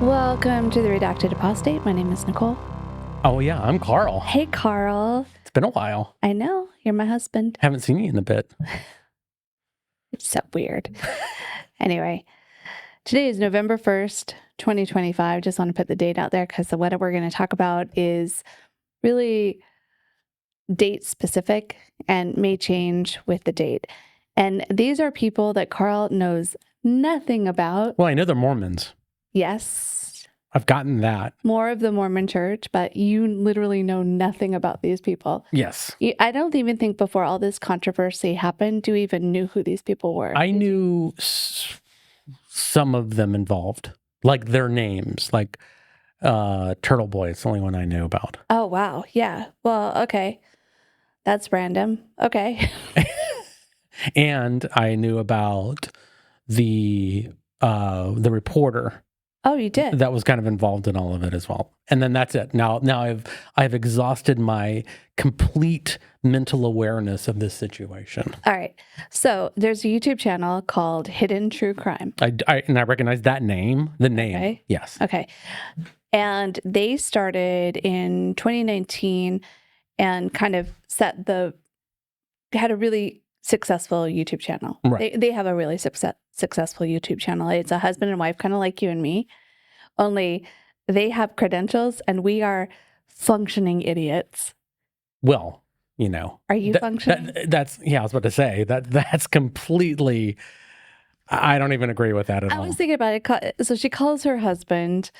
Welcome to the Redacted Apostate. My name is Nicole. Oh, yeah, I'm Carl. Hey, Carl. It's been a while. I know. You're my husband. Haven't seen you in a bit. It's so weird. Anyway, today is November 1st, 2025. Just want to put the date out there because what we're going to talk about is really date specific and may change with the date. And these are people that Carl knows nothing about. Well, I know they're Mormons. Yes. I've gotten that. More of the Mormon church, but you literally know nothing about these people. Yes. I don't even think before all this controversy happened, you even knew who these people were. I knew some of them involved, like their names, like Turtle Boy. It's the only one I knew about. Oh, wow. Yeah. Well, okay. That's random. Okay. And I knew about the reporter. Oh, you did? That was kind of involved in all of it as well. And then that's it. Now I've exhausted my complete mental awareness of this situation. All right. So there's a YouTube channel called Hidden True Crime. I recognize that name. The name. Okay. Yes. Okay. And they started in 2019 and kind of had a really successful YouTube channel. Right. They have a really successful YouTube channel. It's a husband and wife, kind of like you and me, only they have credentials and we are functioning idiots. Well, you know. Are you functioning? I was about to say that's completely, I don't even agree with that at all. I was thinking about it. So she calls her husband.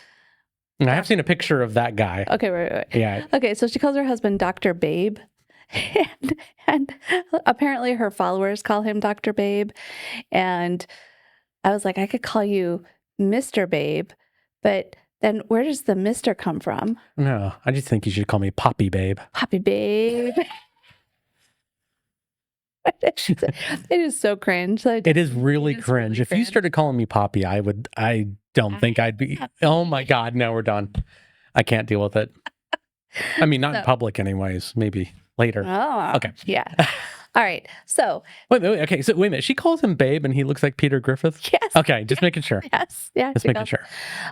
I have seen a picture of that guy. Okay, right. Yeah. Okay, so she calls her husband Dr. Babe. And apparently her followers call him Dr. Babe. And I was like, I could call you Mr. Babe, but then where does the Mr. come from? No, I just think you should call me Poppy Babe. Poppy Babe. It is so cringe. It is really cringe. Really if you started calling me Poppy, I don't think I'd be, oh my God, no, we're done. I can't deal with it. I mean, not in public anyways, maybe later. Oh, okay. Yeah. All right. So wait, okay. So wait a minute. She calls him Babe, and he looks like Peter Griffith. Yes. Okay, just making sure. Yes. Yeah. Just making sure.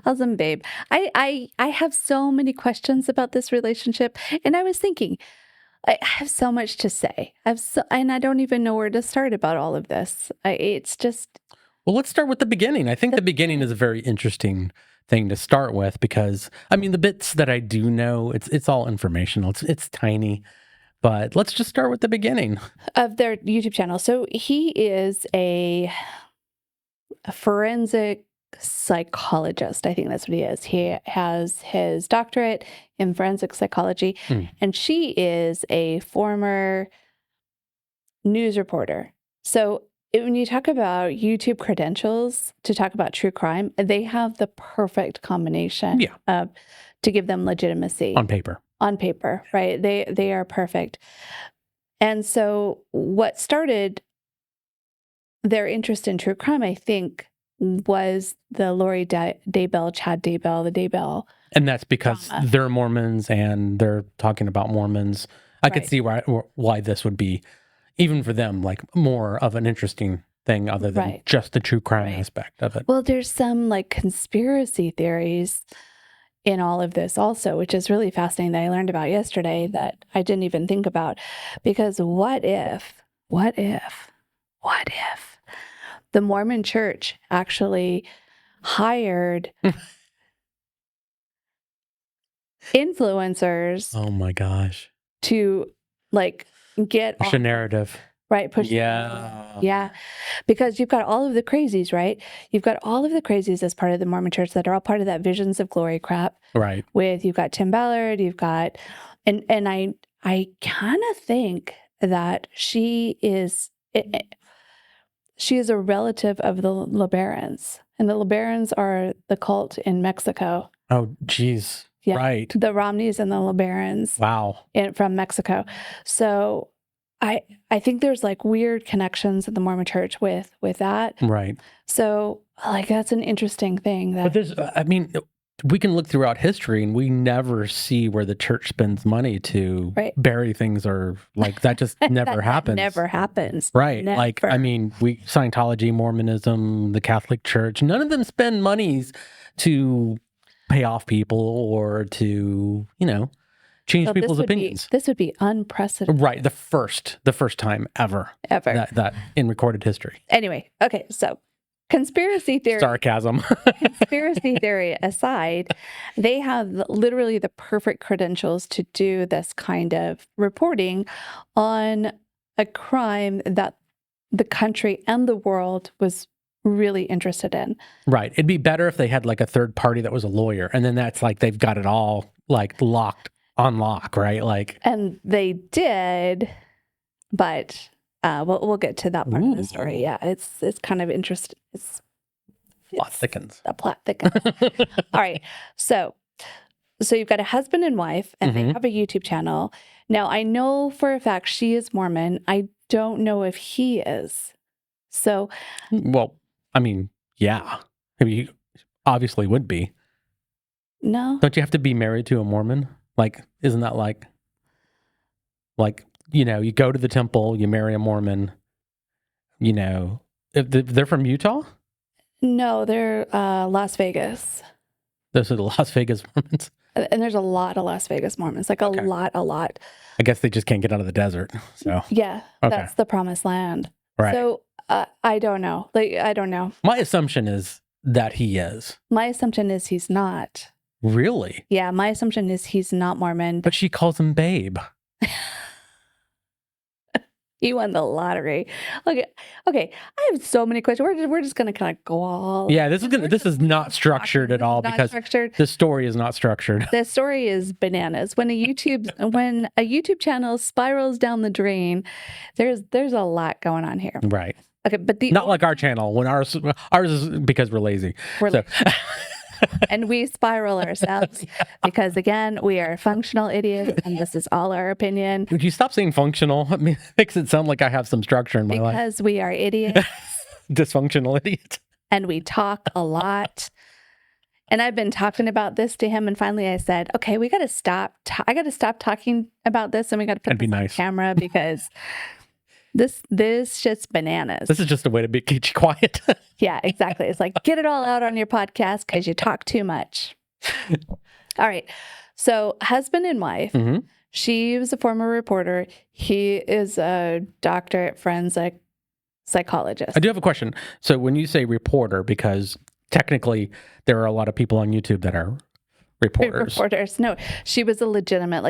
Calls him Babe. I have so many questions about this relationship, and I was thinking, I have so much to say. And I don't even know where to start about all of this. It's just. Well, let's start with the beginning. I think the beginning is a very interesting thing to start with because, I mean, the bits that I do know, it's all informational. It's tiny. But let's just start with the beginning of their YouTube channel. So he is a forensic psychologist. I think that's what he is. He has his doctorate in forensic psychology, and she is a former news reporter. So when you talk about YouTube credentials to talk about true crime, they have the perfect combination to give them legitimacy. On paper, right? They are perfect. And so what started their interest in true crime, I think, was the Lori Daybell, Chad Daybell, the Daybell. And that's because they're Mormons and they're talking about Mormons. I could see why this would be, even for them, like more of an interesting thing other than just the true crime aspect of it. Well, there's some like conspiracy theories in all of this also, which is really fascinating that I learned about yesterday that I didn't even think about. Because what if the Mormon church actually hired influencers? Oh my gosh. To like get push a narrative. Right. Yeah. Because you've got all of the crazies, right? You've got all of the crazies as part of the Mormon church that are all part of that Visions of Glory crap. Right. You've got Tim Ballard, you've got, and I kind of think that she is a relative of the LeBarons. And the LeBarons are the cult in Mexico. Oh, geez. Yeah. Right. The Romneys and the LeBarons. Wow. From Mexico. So I think there's like weird connections in the Mormon church with that. Right. So like that's an interesting thing. But there's, I mean, we can look throughout history and we never see where the church spends money to bury things or like that just never happens. Never happens. Right. Never. Like, I mean, Scientology, Mormonism, the Catholic Church, none of them spend monies to pay off people or to, change people's opinions. This would be unprecedented. Right. The first time ever. That in recorded history. Anyway, okay, so conspiracy theory. Sarcasm. Conspiracy theory aside, they have literally the perfect credentials to do this kind of reporting on a crime that the country and the world was really interested in. Right. It'd be better if they had like a third party that was a lawyer, and then that's like they've got it all like locked on lock, right? Like, and they did, but we'll get to that part of the story. Yeah, it's kind of interesting. Plot thickens. The plot thickens. All right, so you've got a husband and wife, and they have a YouTube channel. Now, I know for a fact she is Mormon. I don't know if he is. So, well, I mean, yeah, I mean, he obviously would be. No, don't you have to be married to a Mormon? Like, isn't that like, you go to the temple, you marry a Mormon, if they're from Utah? No, they're Las Vegas. Those are the Las Vegas Mormons? And there's a lot of Las Vegas Mormons, like a lot. I guess they just can't get out of the desert, so. Yeah, that's the promised land. Right. So, I don't know. I don't know. My assumption is that he is. My assumption is he's not. Really? Yeah, my assumption is he's not Mormon. But she calls him babe. You won the lottery. Okay. I have so many questions. We're just gonna kind of go all. Yeah, this is not structured at all because the story is not structured. The story is bananas. When a YouTube channel spirals down the drain, there's a lot going on here. Right. Okay, but not like our channel. When ours is because we're lazy. And we spiral ourselves because, again, we are functional idiots, and this is all our opinion. Would you stop saying functional? I mean, it makes it sound like I have some structure in my life. Because we are idiots. Dysfunctional idiot. And we talk a lot. And I've been talking about this to him, and finally I said, okay, we got to stop. I got to stop talking about this, and we got to put this on camera because... This shit's bananas. This is just a way to keep you quiet. Yeah, exactly. It's like, get it all out on your podcast because you talk too much. All right. So husband and wife, she was a former reporter. He is a doctorate forensic psychologist. I do have a question. So when you say reporter, because technically there are a lot of people on YouTube that are reporters. No, she was a legitimate,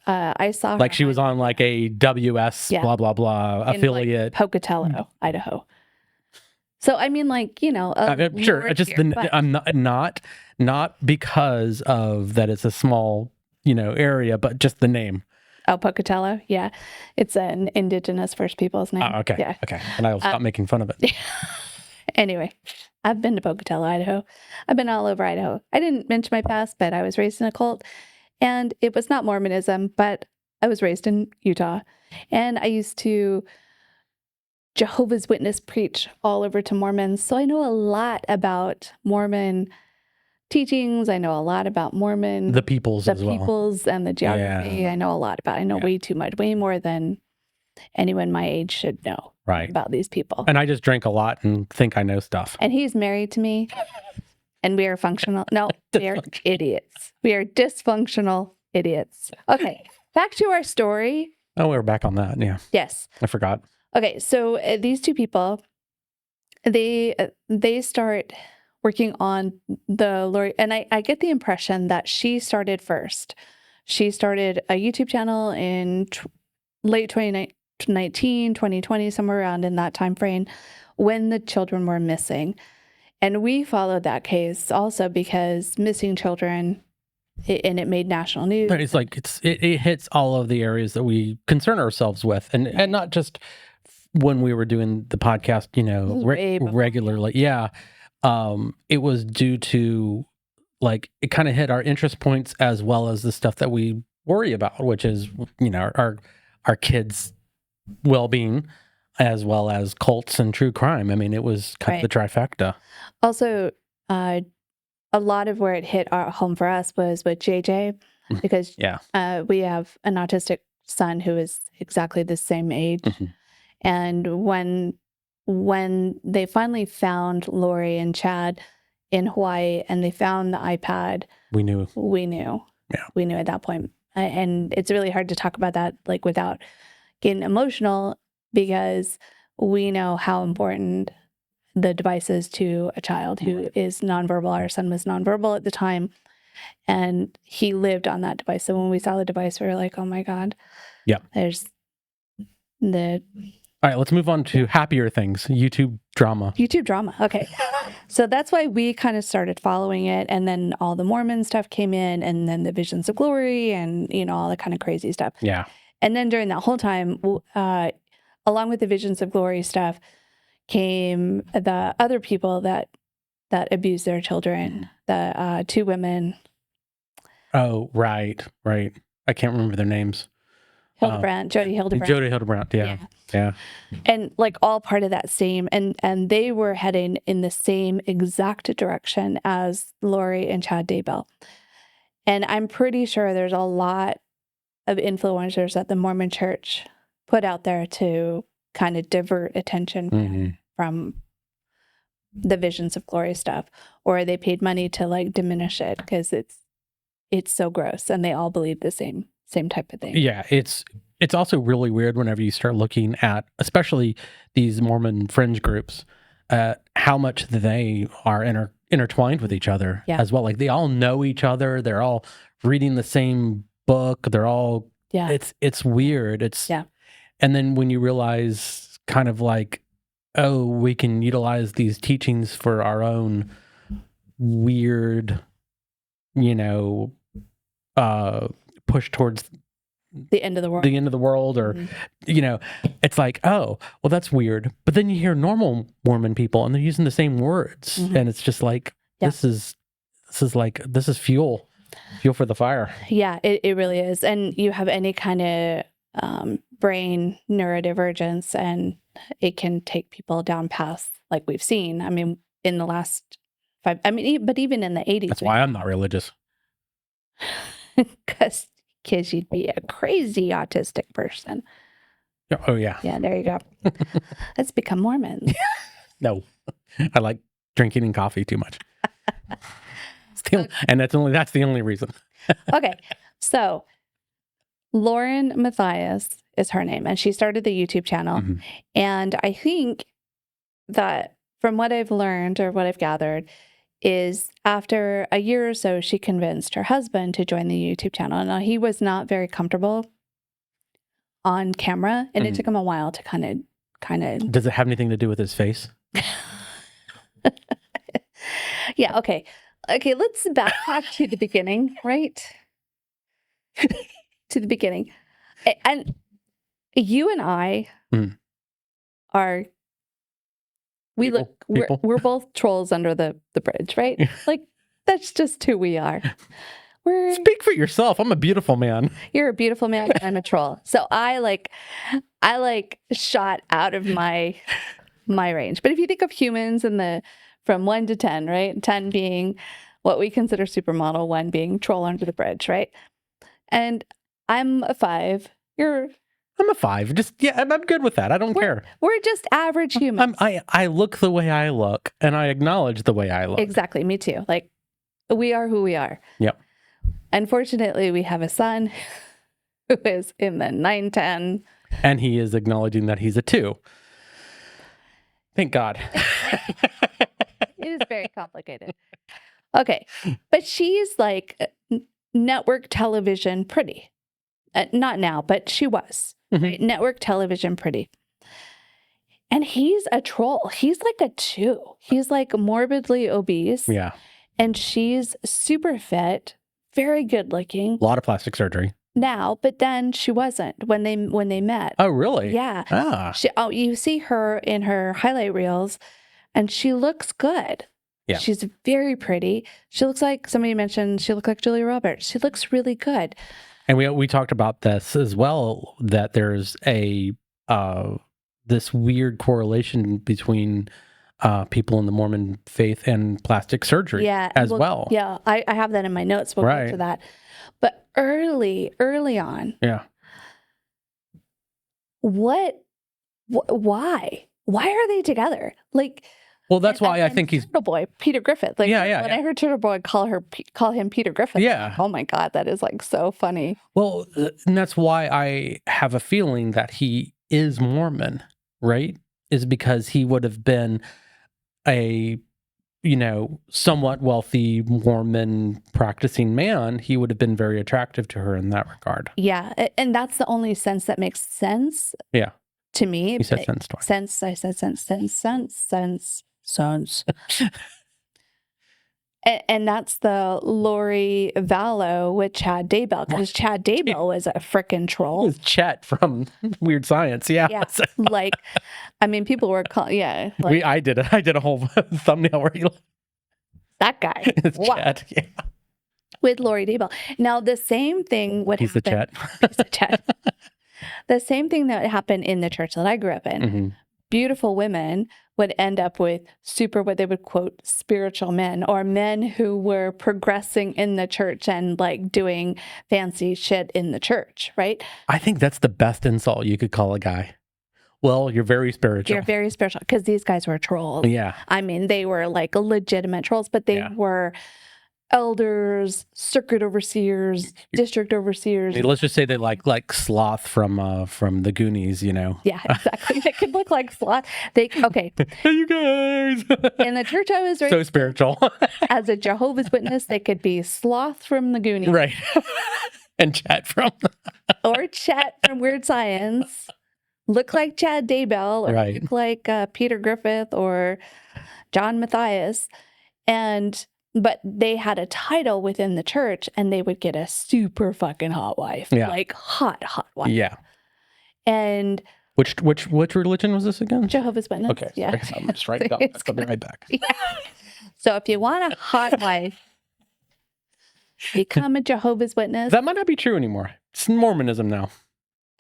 I saw her. Like she was on like a WS blah, blah, blah affiliate. Like Pocatello, Idaho. So, I mean, sure. Just I'm not because of that it's a small, area, but just the name. Oh, Pocatello. Yeah. It's an indigenous First Peoples name. Oh, okay. Yeah. Okay. And I'll stop making fun of it. Anyway, I've been to Pocatello, Idaho. I've been all over Idaho. I didn't mention my past, but I was raised in a cult, and it was not Mormonism, but I was raised in Utah, and I used to Jehovah's Witness preach all over to Mormons. So I know a lot about Mormon teachings. I know a lot about Mormon. The peoples as well. The peoples and the geography. Yeah. I know a lot about. I know way too much, way more than anyone my age should know about these people. And I just drink a lot and think I know stuff. And he's married to me, and we are functional. No, we are idiots. We are dysfunctional idiots. Okay, back to our story. Oh, we're back on that. Yeah. Yes. I forgot. Okay, so these two people, they start working on the Lori, and I get the impression that she started first. She started a YouTube channel in late 2019, 2020, somewhere around in that time frame when the children were missing. And we followed that case also because missing children, and it made national news. But it's like it hits all of the areas that we concern ourselves with, and not just when we were doing the podcast, regularly. Yeah. It was due to it kind of hit our interest points as well as the stuff that we worry about, which is, our kids' well-being as well as cults and true crime. I mean, it was kind of the trifecta. Also, a lot of where it hit home for us was with JJ, because we have an autistic son who is exactly the same age. Mm-hmm. And when they finally found Lori and Chad, in Hawaii and they found the iPad, we knew. Yeah. We knew at that point. And it's really hard to talk about that like without getting emotional, because we know how important the device is to a child who is nonverbal. Our son was nonverbal at the time, and he lived on that device. So when we saw the device, we were like, oh my God. Yeah. There's the... All right, let's move on to happier things. YouTube drama. Okay. So that's why we kind of started following it. And then all the Mormon stuff came in, and then the Visions of Glory and, all the kind of crazy stuff. Yeah. And then during that whole time, along with the Visions of Glory stuff, came the other people that abused their children, the 2 women. Oh, right. I can't remember their names. Jody Hildebrandt. Jody Hildebrandt, yeah. And like all part of that same, and they were heading in the same exact direction as Lori and Chad Daybell. And I'm pretty sure there's a lot of influencers that the Mormon Church put out there to kind of divert attention from the Visions of Glory stuff, or they paid money to like diminish it because it's so gross, and they all believe the same type of thing. Yeah, it's also really weird whenever you start looking at, especially these Mormon fringe groups, how much they are intertwined with each other as well. Like they all know each other. They're all reading the same book. They're all, it's weird. And then when you realize kind of like, oh, we can utilize these teachings for our own weird, push towards the end of the world, or it's like, oh, well, that's weird. But then you hear normal Mormon people and they're using the same words, and it's just like, this is fuel for the fire. Yeah, it really is. And you have any kind of brain neurodivergence, and it can take people down paths like we've seen. I mean, in the last 5, but even in the 80s. That's why I'm not religious. Because you'd be a crazy autistic person. Oh, yeah. Yeah, there you go. Let's become Mormons. No, I like drinking and coffee too much. And that's the only reason. Okay, so Lauren Matthias is her name, and she started the YouTube channel. And I think that from what I've learned or what I've gathered is after a year or so, she convinced her husband to join the YouTube channel. Now, he was not very comfortable on camera, and it took him a while to kind of... Does it have anything to do with his face? Yeah, okay. Okay, let's backtrack to the beginning, right? To the beginning. And you and I are... We're both trolls under the bridge, right? Like, that's just who we are. Speak for yourself. I'm a beautiful man. You're a beautiful man, and I'm a troll. So I shot out of my range. But if you think of humans from 1 to 10, right? 10 being what we consider supermodel, 1 being troll under the bridge, right? And I'm a 5. I'm a 5. I'm good with that. I don't care. We're just average humans. I look the way I look, and I acknowledge the way I look. Exactly. Me too. Like, we are who we are. Yep. Unfortunately, we have a son who is in the 9-10. And he is acknowledging that he's a 2. Thank God. It is very complicated. Okay. But she's like network television pretty. Not now, but she was. Right? Network television pretty. And he's a troll. He's like a 2. He's like morbidly obese. Yeah. And she's super fit, very good looking. A lot of plastic surgery. Now, but then she wasn't when they met. Oh, really? Yeah. Ah. You see her in her highlight reels, and she looks good. Yeah. She's very pretty. She looks like, somebody mentioned she looked like Julia Roberts. She looks really good. And we talked about this as well, that there's this weird correlation between people in the Mormon faith and plastic surgery as well. Yeah, I have that in my notes. We'll get to that. But early on. Yeah. Why? Why are they together? Like, Well, that's why I think he's Turtle Boy, Peter Griffith. Like, yeah. When I heard Turtle Boy call him Peter Griffith, yeah. oh my God, that is like so funny. Well, and that's why I have a feeling that he is Mormon, right? Is because he would have been a, somewhat wealthy Mormon practicing man. He would have been very attractive to her in that regard. Yeah. And that's the only sense that makes sense. Yeah. To me. You said sense twice. Sense. I said sense. And that's the Lori Vallow with Chad Daybell, because Chad Daybell was a frickin' troll. It was Chet from Weird Science, yeah. Yeah, like, I mean, people were calling, yeah. Like, I did a whole thumbnail where he that guy. It's Chet, yeah. With Lori Daybell. Now, the same thing would happen. He's the Chet. The same thing that happened in the church that I grew up in. Mm-hmm. Beautiful women would end up with what they would quote spiritual men, or men who were progressing in the church and like doing fancy shit in the church, right? I think that's the best insult you could call a guy. Well, you're very spiritual. You're very spiritual, because these guys were trolls. Yeah. I mean, they were like legitimate trolls, but they were elders, circuit overseers, district overseers. Let's just say they like Sloth from the Goonies, Yeah, exactly. They could look like Sloth. Hey, you guys. In the church I was raised, so spiritual. As a Jehovah's Witness, they could be Sloth from the Goonies, right? And Chet from Weird Science. Look like Chad Daybell, or right. Look like Peter Griffith or John Matthias, but they had a title within the church, and they would get a super fucking hot wife. Yeah. Like hot wife. Yeah. And which religion was this again? Jehovah's Witness. Okay. Yeah. I'm just writing down. I'll be right back. Yeah. So if you want a hot wife, become a Jehovah's Witness. That might not be true anymore. It's Mormonism now,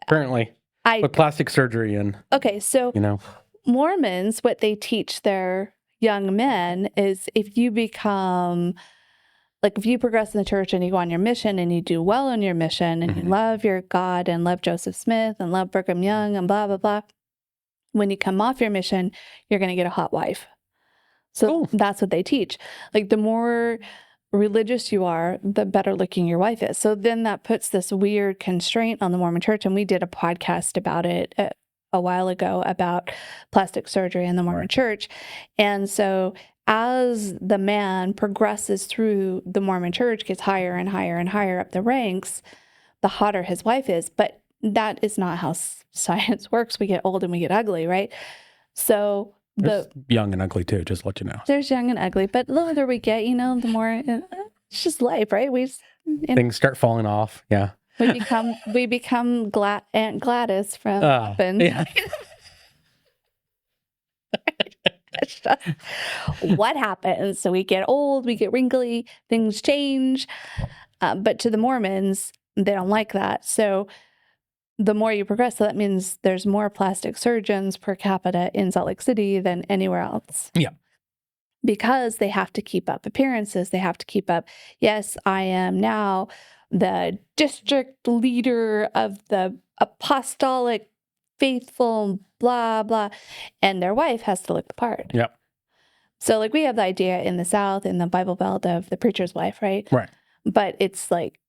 apparently. With plastic surgery and so Mormons, what they teach their young men is, if you progress in the church and you go on your mission and you do well on your mission and you love your God and love Joseph Smith and love Brigham Young and blah, blah, blah, when you come off your mission, you're going to get a hot wife. So That's what they teach. Like, the more religious you are, the better looking your wife is. So then that puts this weird constraint on the Mormon church. And we did a podcast about it a while ago, about plastic surgery in the Mormon church. And so as the man progresses through the Mormon church, gets higher and higher and higher up the ranks, the hotter his wife is. But that is not how science works. We get old and we get ugly, right? So there's young and ugly too, just to let you know. There's young and ugly, but the older we get, the more it's just life, right? Things start falling off. Yeah. We become Aunt Gladys from Muffin. Yeah. That's just what happens. So we get old, we get wrinkly, things change. But to the Mormons, they don't like that. So the more you progress, so that means there's more plastic surgeons per capita in Salt Lake City than anywhere else. Yeah. Because they have to keep up appearances. They have to keep up, yes, I am now the district leader of the apostolic faithful, blah, blah. And their wife has to look the part. Yep. So, like, we have the idea in the South, in the Bible Belt, of the preacher's wife, right? Right. But it's like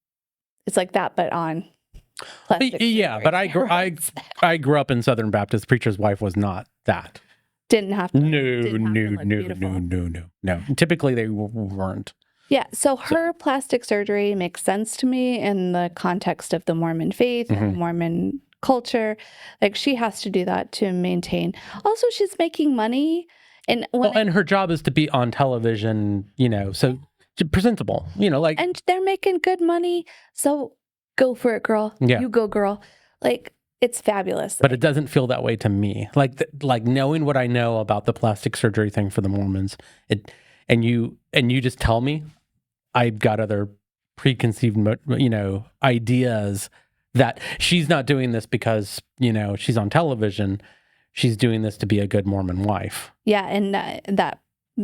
that, but on plastic. Yeah, but I grew up in Southern Baptist. Preacher's wife was not that. Didn't have to. No. Typically, they weren't. Yeah. So her plastic surgery makes sense to me in the context of the Mormon faith and Mormon culture. Like, she has to do that to maintain. Also, she's making money. And her job is to be on television, so presentable, and they're making good money. So go for it, girl. Yeah. You go, girl. Like, it's fabulous. But it doesn't feel that way to me. Like knowing what I know about the plastic surgery thing for the Mormons, and you just tell me I've got other preconceived, ideas that she's not doing this because, she's on television. She's doing this to be a good Mormon wife. Yeah, and that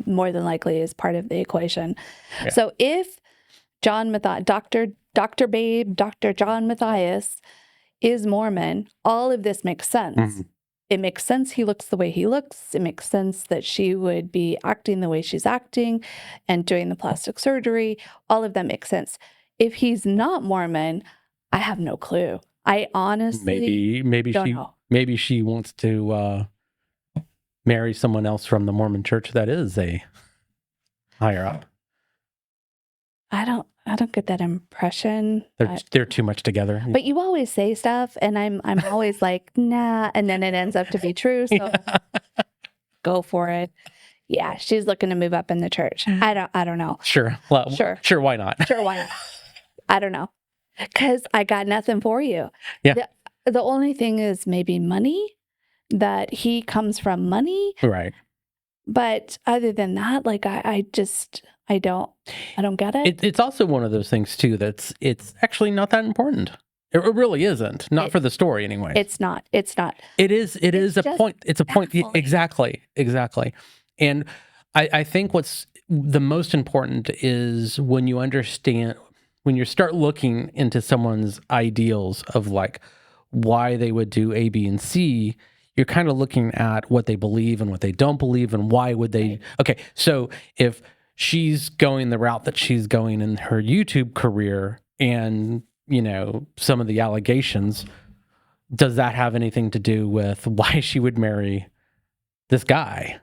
more than likely is part of the equation. Yeah. So if John Matthias, Dr. Babe, Dr. John Matthias is Mormon, all of this makes sense. it makes sense he looks the way he looks. It makes sense that she would be acting the way she's acting and doing the plastic surgery. All of that makes sense. If he's not Mormon, I have no clue. I honestly don't know. Maybe she wants to marry someone else from the Mormon church that is a higher up. I don't get that impression. They're too much together. But you always say stuff, and I'm always like, nah, and then it ends up to be true. So go for it. Yeah, she's looking to move up in the church. I don't know. Sure. Well, sure. Why not? Sure, why not? I don't know, because I got nothing for you. Yeah. The only thing is maybe money. That he comes from money, right? But other than that, like I don't get it. It's also one of those things too it's actually not that important. It really isn't. Not for the story, anyway. It's not. It is a point. It's a point. Exactly. And I think what's the most important is when you understand, when you start looking into someone's ideals of like why they would do A, B, and C. You're kind of looking at what they believe and what they don't believe and why would they... Right. Okay, so if she's going the route that she's going in her YouTube career and, some of the allegations, does that have anything to do with why she would marry this guy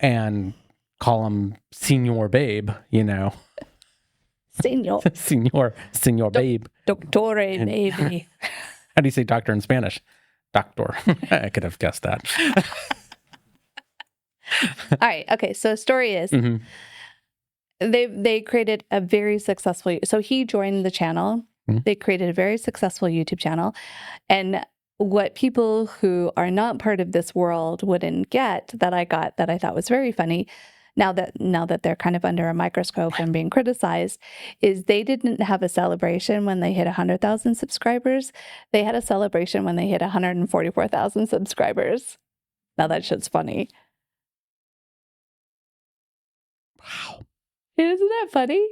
and call him Senor Babe, Senor. Senor Babe. Doctore, baby. How do you say doctor in Spanish? Doctor. I could have guessed that. All right. Okay. So the story is they created a very successful. So he joined the channel. Mm-hmm. They created a very successful YouTube channel. And what people who are not part of this world wouldn't get that I got that I thought was very funny, now that they're kind of under a microscope and being criticized, is they didn't have a celebration when they hit 100,000 subscribers. They had a celebration when they hit 144,000 subscribers. Now that shit's funny. Wow. Isn't that funny?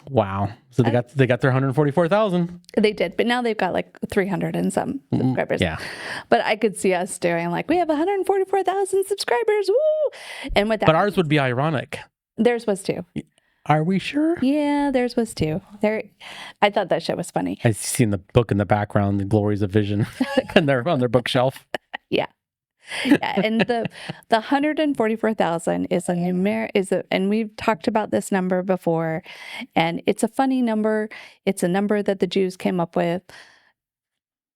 Wow. So they got their 144,000. They did, but now they've got like 300 and some subscribers. Yeah. But I could see us doing like, we have 144,000 subscribers. Woo! And with that, but ours would be ironic. Theirs was too. Are we sure? Yeah, theirs was too. I thought that shit was funny. I seen the book in the background, The Glories of Vision, and they're on their bookshelf. Yeah. Yeah, and the 144,000 is and we've talked about this number before, and it's a funny number. It's a number that the Jews came up with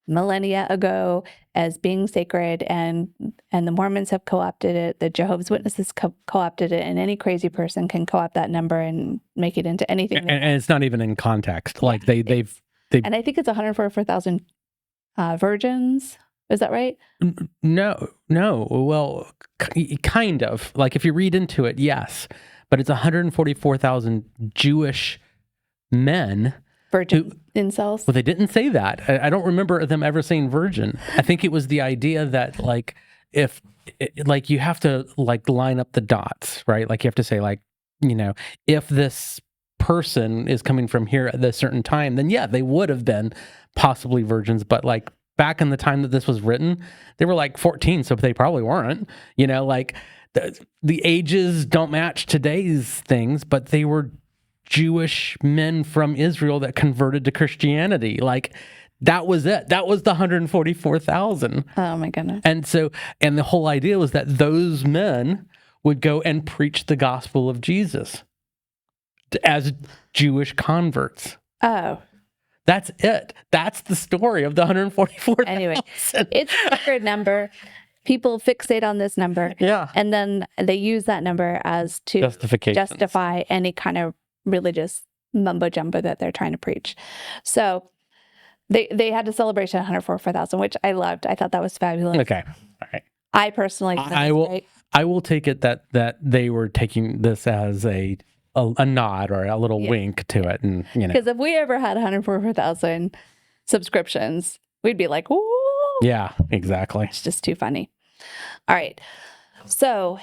millennia ago as being sacred, and the Mormons have co-opted it. The Jehovah's Witnesses co-opted it, and any crazy person can co-opt that number and make it into anything. And it's not even in context. Like they've and I think it's 144,000 virgins. Is that right? No. Well, kind of. Like if you read into it, yes. But it's 144,000 Jewish men. Virgin incels? Well, they didn't say that. I don't remember them ever saying virgin. I think it was the idea that like you have to like line up the dots, right? Like you have to say like, if this person is coming from here at this certain time, then yeah, they would have been possibly virgins, but like back in the time that this was written, they were like 14, so they probably weren't. Like the ages don't match today's things, but they were Jewish men from Israel that converted to Christianity. Like that was it. That was the 144,000. Oh my goodness. And the whole idea was that those men would go and preach the gospel of Jesus as Jewish converts. Oh. That's it. That's the story of the 144,000. Anyway, it's a record number. People fixate on this number. Yeah. And then they use that number as to justify any kind of religious mumbo jumbo that they're trying to preach. So they had a celebration at 144,000, which I loved. I thought that was fabulous. Okay. All right. I personally I will take it that they were taking this as a nod or a little wink to it. And, because if we ever had 144,000 subscriptions, we'd be like, "Ooh." Yeah, exactly. It's just too funny. All right. So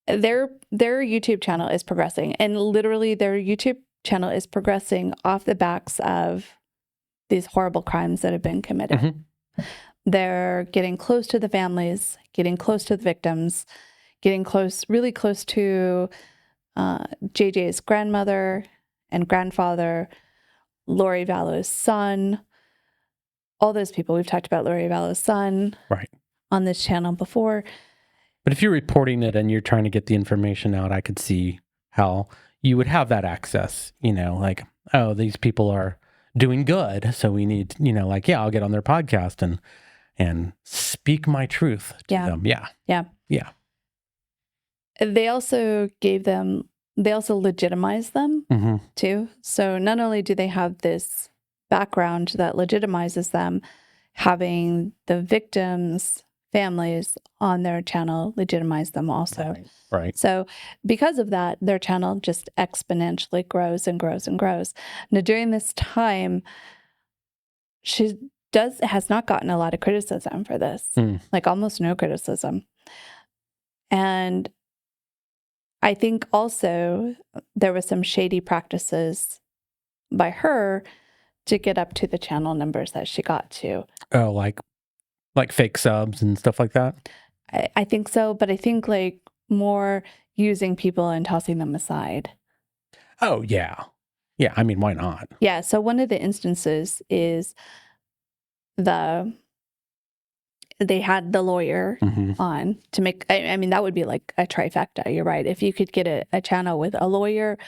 their YouTube channel is progressing, and literally their YouTube channel is progressing off the backs of these horrible crimes that have been committed. Mm-hmm. They're getting close to the families, getting close to the victims, getting really close to JJ's grandmother and grandfather, Lori Vallow's son, all those people. We've talked about Lori Vallow's son on this channel before. But if you're reporting it and you're trying to get the information out, I could see how you would have that access, like, oh, these people are doing good, so we need, I'll get on their podcast and speak my truth to them. Yeah. They also legitimized them too. So not only do they have this background that legitimizes them, having the victims' families on their channel legitimize them also. Right. So because of that, their channel just exponentially grows and grows and grows. Now, during this time, she has not gotten a lot of criticism for this, like almost no criticism. And I think also there was some shady practices by her to get up to the channel numbers that she got to. Oh, like fake subs and stuff like that? I think so, but I think like more using people and tossing them aside. Oh, yeah. Yeah, I mean, why not? Yeah, so one of the instances is they had the lawyer on to make, I mean, that would be like a trifecta. You're right. If you could get a channel with a lawyer,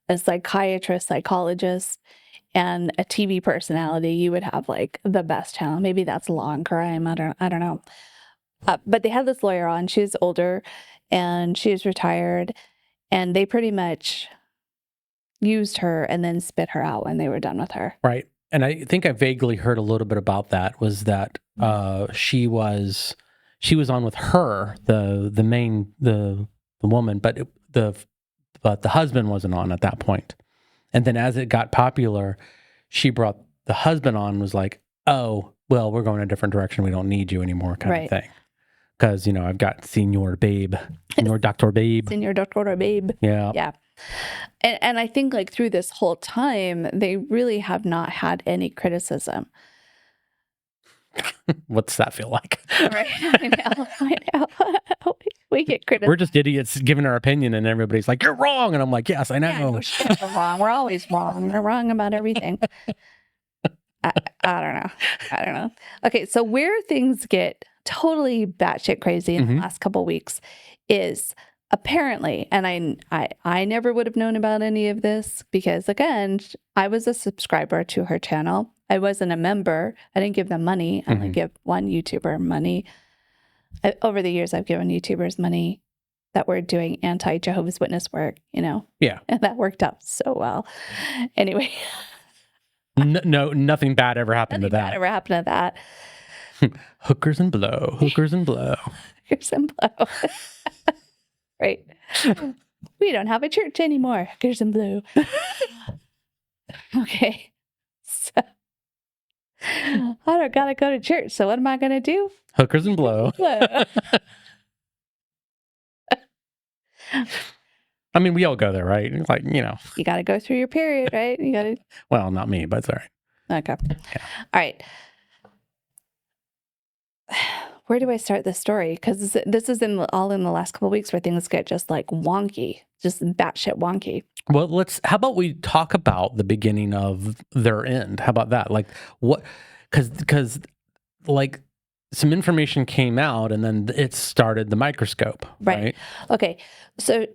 a psychiatrist, psychologist, and a TV personality, you would have like the best channel. Maybe that's law and crime. I don't know. But they had this lawyer on. She was older and she was retired, and they pretty much used her and then spit her out when they were done with her. Right. And I think I vaguely heard a little bit about that, was that she was on with her, the woman, but the husband wasn't on at that point. And then as it got popular, she brought the husband on, was like, oh, well, we're going a different direction. We don't need you anymore, kind of thing. Because, I've got Senor Dr. Babe. Senor Dr. Babe. Yeah. Yeah. And I think like through this whole time, they really have not had any criticism. What's that feel like? Right. I know. We get criticized. We're just idiots giving our opinion, and everybody's like, you're wrong. And I'm like, yes, I know. Yeah, no shit, we're wrong. We're always wrong. We're wrong about everything. I don't know. Okay, so where things get totally batshit crazy in the last couple of weeks is apparently, and I never would have known about any of this because, again, I was a subscriber to her channel. I wasn't a member. I didn't give them money. I only give one YouTuber money. Over the years, I've given YouTubers money that were doing anti-Jehovah's Witness work, Yeah. And that worked out so well. Anyway. No, nothing bad ever happened to that. Nothing bad ever happened to that. Hookers and blow. Hookers and blow. Hookers and blow. Right. We don't have a church anymore. Hookers and blow. Okay. So I don't gotta go to church. So what am I gonna do? Hookers and blow. I mean, we all go there, right? Like, You gotta go through your period, right? You gotta. Well, not me, but sorry. Okay. Yeah. All right. Where do I start this story? Because this is all in the last couple of weeks where things get just like wonky, just batshit wonky. Well, how about we talk about the beginning of their end? How about that? Like what? Because like some information came out and then it started the microscope, right? Okay. So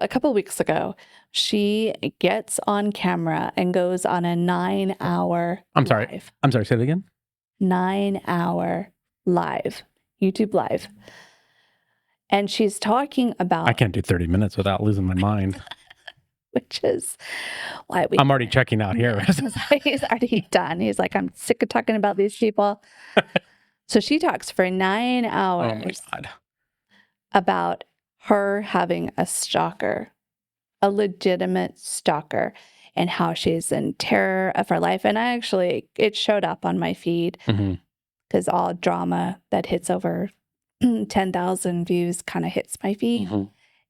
a couple of weeks ago, she gets on camera and goes on a 9-hour live. I'm sorry, say it again. 9-hour live, YouTube live. And she's talking about... I can't do 30 minutes without losing my mind. Which is why I'm already checking out here. He's already done. He's like, I'm sick of talking about these people. So she talks for 9 hours oh my God. about her having a stalker, a legitimate stalker, and how she's in terror of her life. And it showed up on my feed because all drama that hits over 10,000 views kind of hits my feed.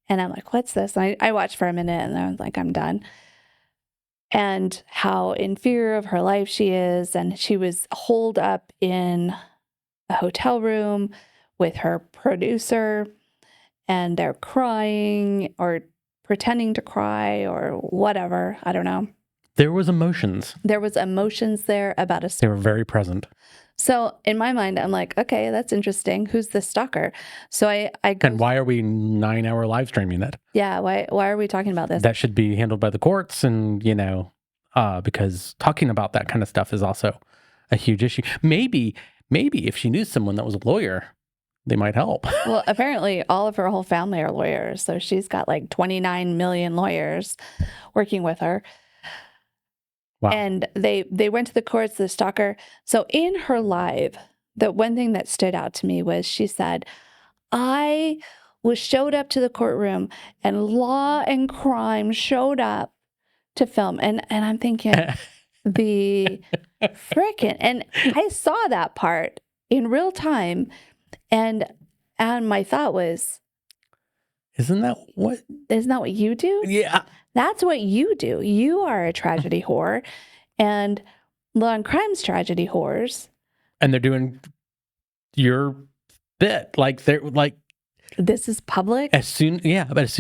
And I'm like, what's this? And I watched for a minute and I was like, I'm done. And how in fear of her life she is. And she was holed up in a hotel room with her producer, and they're crying or pretending to cry or whatever. I don't know. There was emotions. There was emotions there about They were very present. So in my mind, I'm like, okay, that's interesting. Who's the stalker? So I And why are we 9-hour live streaming it? Yeah, why are we talking about this? That should be handled by the courts, and because talking about that kind of stuff is also a huge issue. Maybe if she knew someone that was a lawyer, they might help. Well, apparently all of her whole family are lawyers, so she's got like 29 million lawyers working with her. Wow. And they went to the courts, the stalker. So in her live, the one thing that stood out to me was she said, I showed up to the courtroom and Law and Crime showed up to film. And I'm thinking, the frickin'. And I saw that part in real time. And my thought was, Isn't that what you do? Yeah. That's what you do. You are a tragedy whore, and Law and Crime's tragedy whores. And they're doing your bit. Like, they're like, this is public. but as soon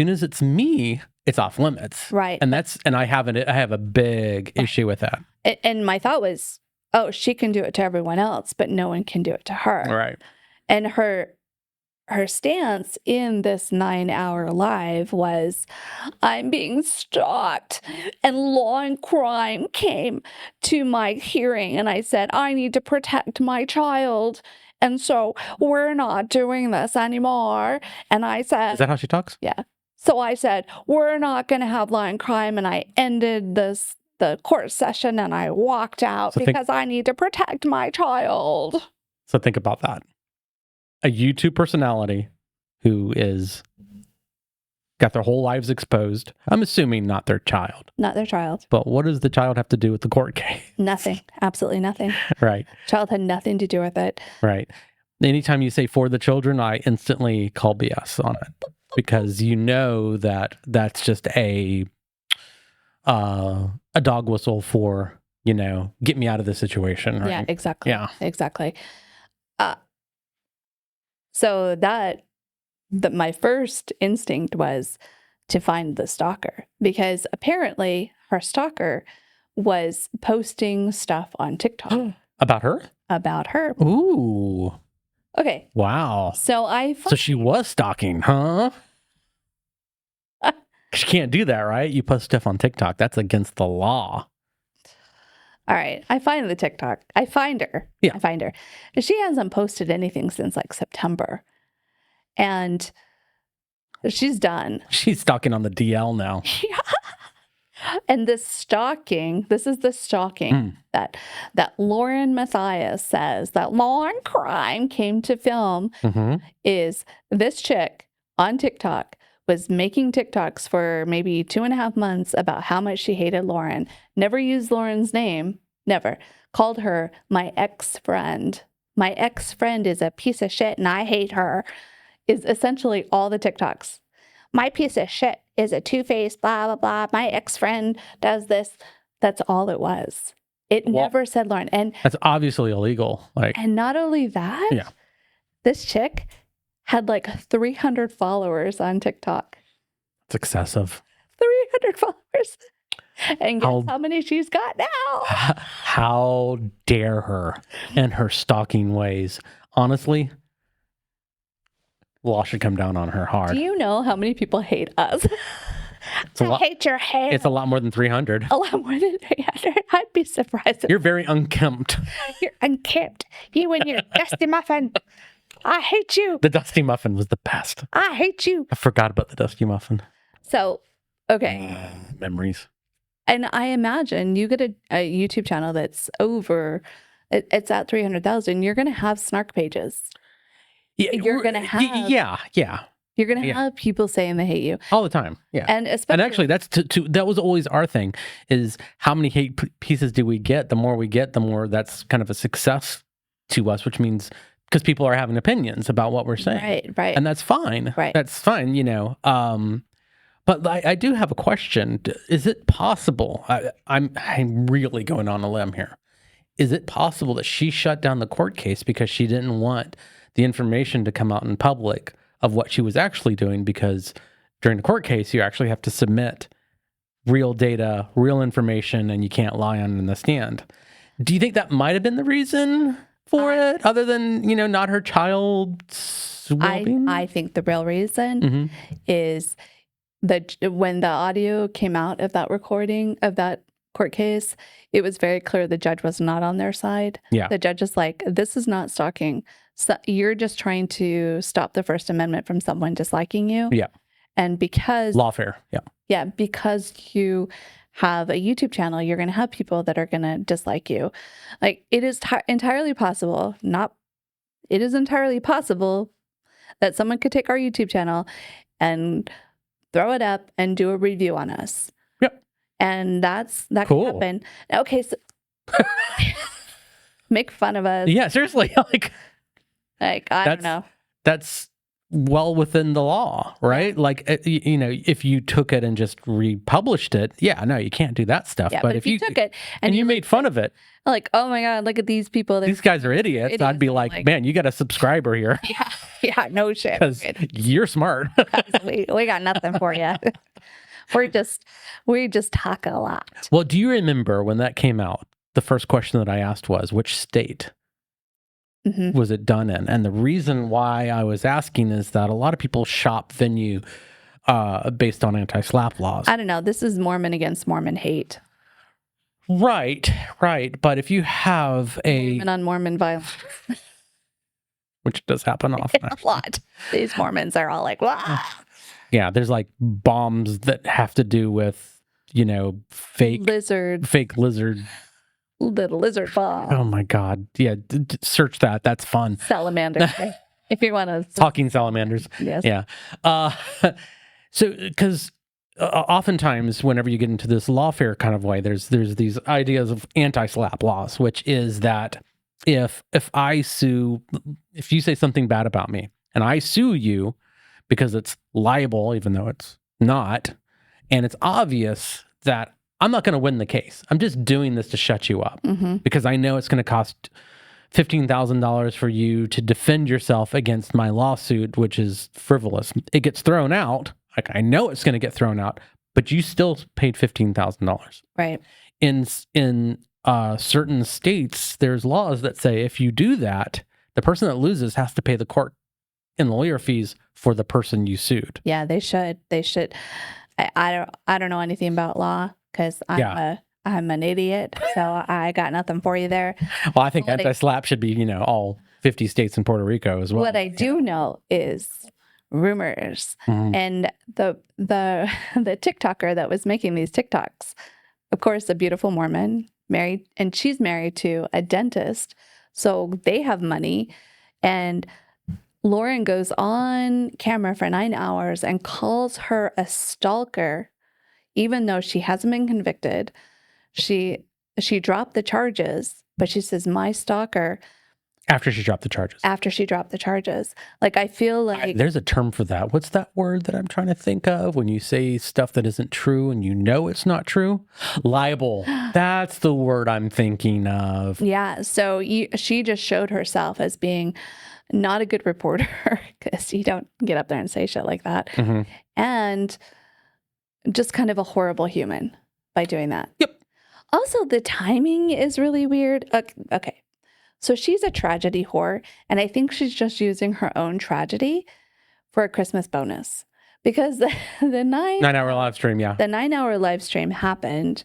as it's me, it's off limits. Right. And I have a big issue with that. And my thought was, oh, she can do it to everyone else, but no one can do it to her. Right. And her stance in this 9-hour live was, I'm being stalked, and Law and Crime came to my hearing, and I said, I need to protect my child, and so we're not doing this anymore. And I said... Is that how she talks? Yeah. So I said, we're not going to have Law and Crime, and I ended the court session, and I walked out because I need to protect my child. So think about that. A YouTube personality who is got their whole lives exposed. I'm assuming not their child. Not their child. But what does the child have to do with the court case? Nothing. Absolutely nothing. Right. Child had nothing to do with it. Right. Anytime you say for the children, I instantly call BS on it because you know that that's just a dog whistle for, get me out of this situation. Right? Yeah, exactly. Yeah. Exactly. So my first instinct was to find the stalker, because apparently her stalker was posting stuff on TikTok. About her? About her. Ooh. Okay. Wow. So So she was stalking, huh? She can't do that, right? You post stuff on TikTok. That's against the law. All right. I find the TikTok. I find her. Yeah. I find her. She hasn't posted anything since like September. And she's done. She's stalking on the DL now. Yeah. And this is the stalking that Lauren Matthias says that Law and Crime came to film is this chick on TikTok was making TikToks for maybe 2.5 months about how much she hated Lauren. Never used Lauren's name. Never. Called her my ex-friend. My ex-friend is a piece of shit and I hate her. Is essentially all the TikToks. My piece of shit is a two-faced blah, blah, blah. My ex-friend does this. That's all it was. It never said Lauren. And that's obviously illegal. And not only that, this chick had like 300 followers on TikTok. It's excessive. 300 followers. And guess how many she's got now? How dare her and her stalking ways. Honestly, law should come down on her hard. Do you know how many people hate us? I hate your hair. It's a lot more than 300. A lot more than 300. I'd be surprised. You're very unkempt. You're unkempt. You and your dusty muffin. I hate you. The Dusty Muffin was the best. I hate you. I forgot about the Dusty Muffin. So, okay. Memories. And I imagine you get a YouTube channel that's over, it's at 300,000. You're going to have snark pages. Yeah, you're going to have. Yeah. You're going to have people saying they hate you. All the time. Yeah. And actually, that's that was always our thing, is how many hate pieces do we get? The more we get, the more that's kind of a success to us, which means because people are having opinions about what we're saying. Right. And that's fine. Right. That's fine, But I do have a question. Is it possible? I'm really going on a limb here. is it possible that she shut down the court case because she didn't want the information to come out in public of what she was actually doing? Because during the court case, you actually have to submit real data, real information, and you can't lie on it in the stand. Do you think that might have been the reason for it, other than, not her child's well-being? I think the real reason is that when the audio came out of that recording of that court case, it was very clear the judge was not on their side. Yeah. The judge is like, this is not stalking. So you're just trying to stop the First Amendment from someone disliking you. Yeah. And because lawfare. Yeah. Yeah, because you have a YouTube channel, you're going to have people that are going to dislike you. Like, it is entirely possible, it is entirely possible that someone could take our YouTube channel and throw it up and do a review on us. Yep. And that cool. can happen. Okay, so make fun of us. Yeah, seriously. I don't know. That's well within the law, right? Like, if you took it and just republished it, no, you can't do that stuff. Yeah, but if you took it and you made fun of it, like, oh my God, look at these people. These guys are idiots. I'd be like, man, you got a subscriber here. Yeah, no shit. Because you're smart. we got nothing for you. We just talk a lot. Well, do you remember when that came out? The first question that I asked was, which state was it done in? And the reason why I was asking is that a lot of people shop venue based on anti-SLAPP laws. I don't know. This is Mormon against Mormon hate. Right. But if you have Mormon on Mormon violence, which does happen often, a lot. These Mormons are all like, wow. Yeah, there's like bombs that have to do with, fake lizard. Little lizard bomb. Oh my God. Yeah, search that. That's fun. Salamander. If you want to. Talking salamanders. Yes. Yeah. So, because oftentimes whenever you get into this lawfare kind of way, there's these ideas of anti-SLAPP laws, which is that if you say something bad about me and I sue you because it's libel, even though it's not, and it's obvious that I'm not going to win the case. I'm just doing this to shut you up because I know it's going to cost $15,000 for you to defend yourself against my lawsuit, which is frivolous. It gets thrown out. Like, I know it's going to get thrown out, but you still paid $15,000. Right. In certain states, there's laws that say if you do that, the person that loses has to pay the court and lawyer fees for the person you sued. Yeah, they should. I don't know anything about law. Because I'm an idiot, so I got nothing for you there. Well, I think anti-SLAPP should be, all 50 states and Puerto Rico as well. What I do know is rumors, and the TikToker that was making these TikToks, of course, a beautiful Mormon, married, and she's married to a dentist, so they have money, and Lauren goes on camera for 9 hours and calls her a stalker. Even though she hasn't been convicted, she dropped the charges, but she says, my stalker. After she dropped the charges. Like, I feel like... There's a term for that. What's that word that I'm trying to think of when you say stuff that isn't true and you know it's not true? Libel. That's the word I'm thinking of. Yeah, so she just showed herself as being not a good reporter, because you don't get up there and say shit like that. And... just kind of a horrible human by doing that. Yep. Also, the timing is really weird. Okay. So she's a tragedy whore, and I think she's just using her own tragedy for a Christmas bonus. Because the 9-hour live stream, yeah. The 9-hour live stream happened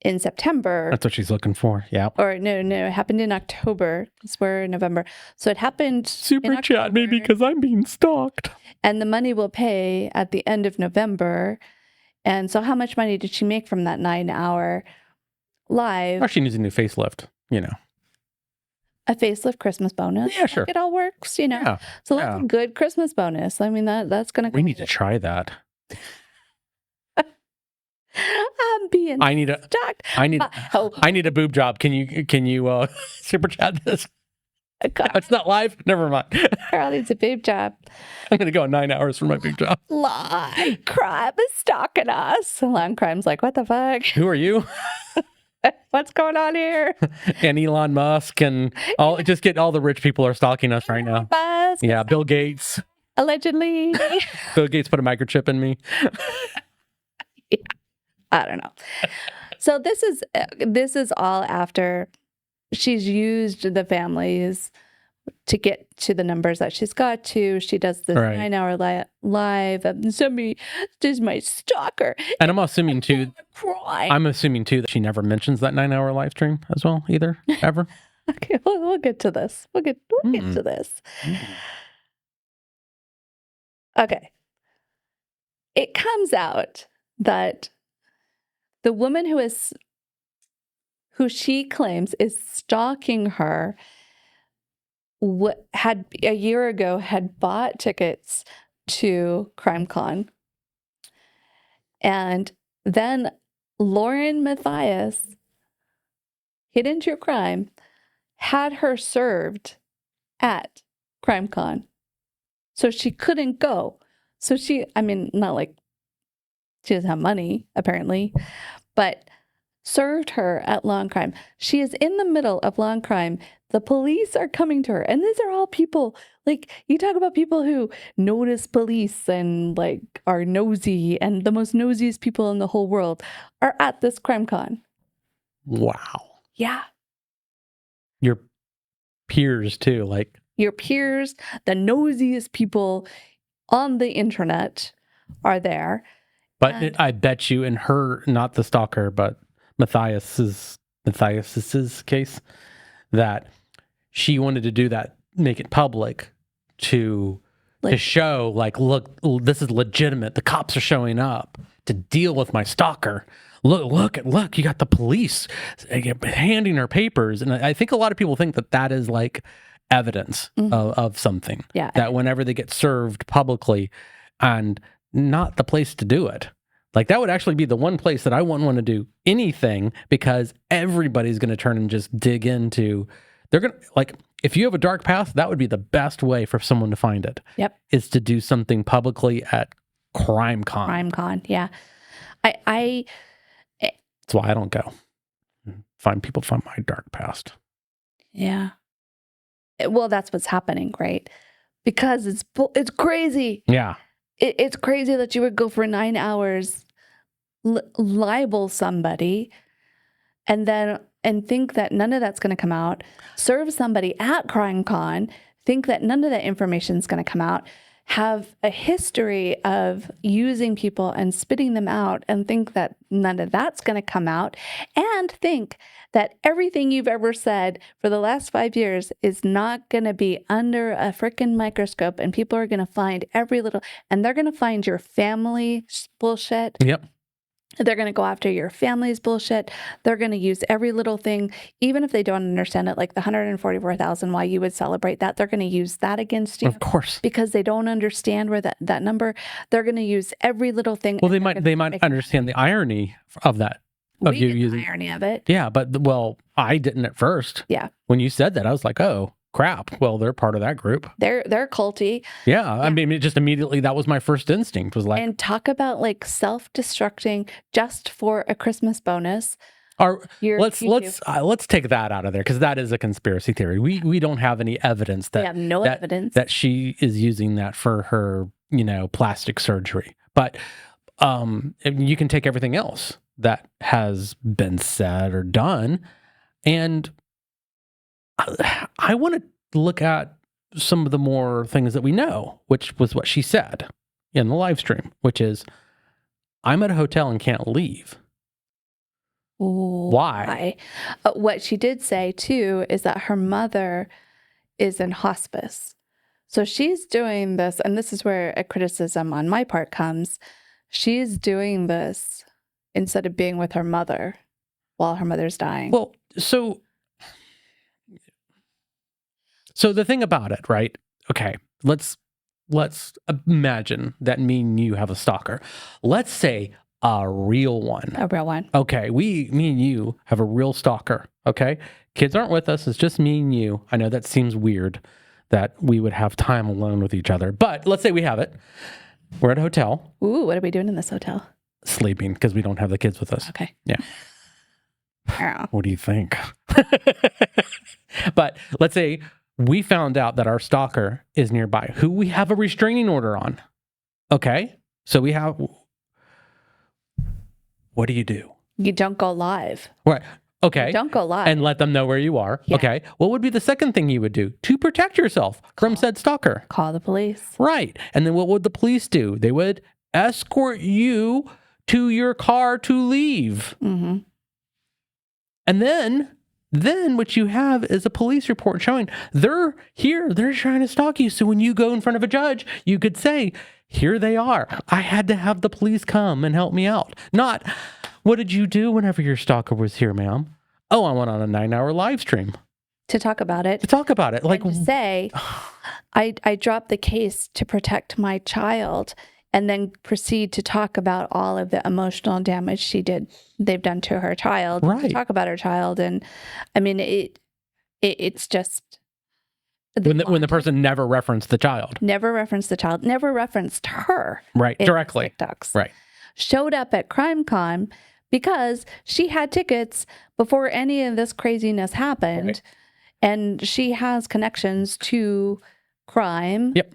in September. That's what she's looking for, yeah. Or no, it happened in October. Because we're in November. So it happened Super chat me because I'm being stalked. And the money will pay at the end of November. And so how much money did she make from that 9-hour live? Or she needs a new facelift, A facelift Christmas bonus? Yeah, sure. Like, it all works, Yeah. So that's a good Christmas bonus. I mean, that's going to... We need to try that. I'm being stalked. I need a boob job. Can you super chat this? It's not live? Never mind. Carl needs a boob job. I'm going to go 9 hours for my boob job. Lie. Crime is stalking us. Line crime's like, what the fuck? Who are you? What's going on here? And Elon Musk and just get all the rich people are stalking us right now. Musk, yeah, Bill Gates. Allegedly. Bill Gates put a microchip in me. Yeah, I don't know. So this is all after she's used the families to get to the numbers that she's got to. She does this 9-hour live. Somebody is my stalker. And I'm assuming too. I'm assuming too that she never mentions that 9-hour live stream as well either, ever. Okay, we'll get to this. We'll get to this. Okay. It comes out that the woman who she claims is stalking her had a year ago had bought tickets to CrimeCon, and then Lauren Matthias, Hidden True Crime, had her served at CrimeCon, so she couldn't go. So not like she doesn't have money apparently, but served her at Law and Crime. She is in the middle of Law and Crime. The police are coming to her. And these are all people, like, you talk about people who notice police and, like, are nosy, and the most nosiest people in the whole world are at this CrimeCon. Wow. Yeah. Your peers, too, like. Your peers, the nosiest people on the internet are there. But I bet you in her, not the stalker, but Matthias's case, that she wanted to do that, make it public to show, like, look, this is legitimate. The cops are showing up to deal with my stalker. Look, you got the police handing her papers. And I think a lot of people think that is like evidence of something. Yeah. That whenever they get served publicly, and not the place to do it. Like, that would actually be the one place that I wouldn't want to do anything, because everybody's going to turn and just dig into. They're going to, like, if you have a dark past, that would be the best way for someone to find it. Yep. Is to do something publicly at CrimeCon. CrimeCon, yeah. That's why I don't go. People find my dark past. Yeah. Well, that's what's happening, right? Because it's crazy. Yeah. It's crazy that you would go for 9 hours, libel somebody, and think that none of that's going to come out, serve somebody at CrimeCon, think that none of that information is going to come out, have a history of using people and spitting them out, and think that none of that's going to come out, and think that everything you've ever said for the last 5 years is not going to be under a freaking microscope, and people are going to find every little, and they're going to find your family bullshit. Yep. They're going to go after your family's bullshit. They're going to use every little thing, even if they don't understand it, like the 144,000, why you would celebrate that. They're going to use that against you. Of course. Because they don't understand where that number, they're going to use every little thing. Well, they might understand the irony of that. Of you using the irony of it. Yeah, but I didn't at first. Yeah. When you said that, I was like, oh, crap. Well, they're part of that group. They're culty. Yeah. I mean, it just immediately, that was my first instinct, was like. And talk about like self-destructing just for a Christmas bonus. Let's take that out of there, because that is a conspiracy theory. We don't have any evidence that. We have no evidence that she is using that for her, plastic surgery. But you can take everything else that has been said or done, and I want to look at some of the more things that we know, which was what she said in the live stream, which is, I'm at a hotel and can't leave. Why? What she did say, too, is that her mother is in hospice. So she's doing this, and this is where a criticism on my part comes. She's doing this instead of being with her mother while her mother's dying. Well, so the thing about it, right? Okay, let's imagine that me and you have a stalker. Let's say a real one. A real one. Okay, me and you have a real stalker. Okay, kids aren't with us. It's just me and you. I know that seems weird that we would have time alone with each other, but let's say we have it. We're at a hotel. Ooh, what are we doing in this hotel? Sleeping, because we don't have the kids with us. Okay. Yeah. Yeah. What do you think? But let's say we found out that our stalker is nearby, who we have a restraining order on. Okay? So what do you do? You don't go live. Right. Okay. You don't go live. And let them know where you are. Yeah. Okay. What would be the second thing you would do to protect yourself from said stalker? Call the police. Right. And then what would the police do? They would escort you to your car to leave. Mm-hmm. And then what you have is a police report showing they're here, they're trying to stalk you. So when you go in front of a judge, you could say, here they are. I had to have the police come and help me out. Not, what did you do whenever your stalker was here, ma'am? Oh, I went on a 9-hour live stream. To talk about it. Like, and to say, I dropped the case to protect my child, and then proceed to talk about all of the emotional damage they've done to her child. Right. To talk about her child. And I mean, it's just. When the person never referenced the child. Never referenced the child. Never referenced her. Right. Directly. TikToks. Right. Showed up at CrimeCon because she had tickets before any of this craziness happened. Right. And she has connections to crime. Yep.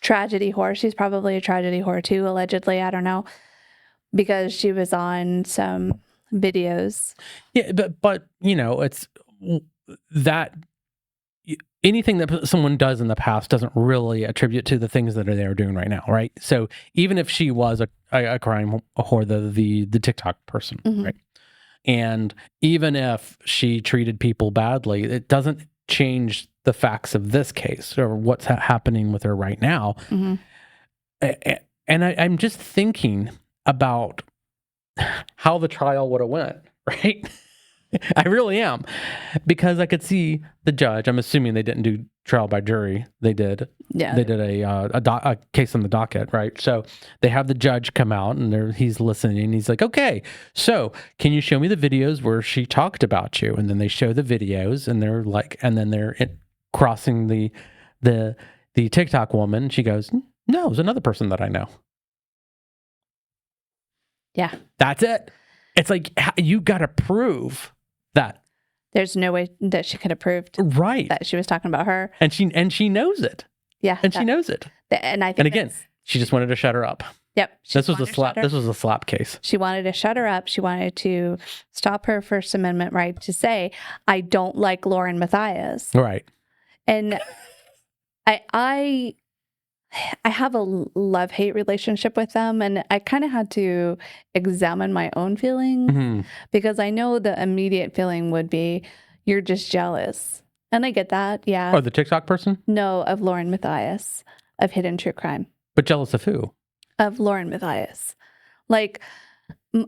Tragedy whore. She's probably a tragedy whore too, allegedly. I don't know. Because she was on some videos. Yeah, but it's that anything that someone does in the past doesn't really attribute to the things that they're doing right now, right? So even if she was a crime whore, the TikTok person, mm-hmm. right? And even if she treated people badly, it doesn't change the facts of this case or what's happening with her right now. Mm-hmm. And I'm just thinking about how the trial would have went, right? I really am, because I could see the judge. I'm assuming they didn't do trial by jury. They did. Yeah. They did a case on the docket, right? So they have the judge come out and he's listening. And he's like, "Okay, so can you show me the videos where she talked about you?" And then they show the videos, and they're like, and then they're crossing the TikTok woman. She goes, "No, it's another person that I know." Yeah, that's it. It's like you got to prove that. There's no way that she could have proved that she was talking about her, and she knows it. Yeah, and she knows it. And I think, and again, she just wanted to shut her up. Yep, this was a slap. This was a slap case. She wanted to shut her up. She wanted to stop her First Amendment right to say, "I don't like Lauren Matthias." Right. And I have a love-hate relationship with them, and I kind of had to examine my own feelings, mm-hmm. because I know the immediate feeling would be, you're just jealous. And I get that, yeah. Oh, the TikTok person? No, of Lauren Matthias, of Hidden True Crime. But jealous of who? Of Lauren Matthias. Like,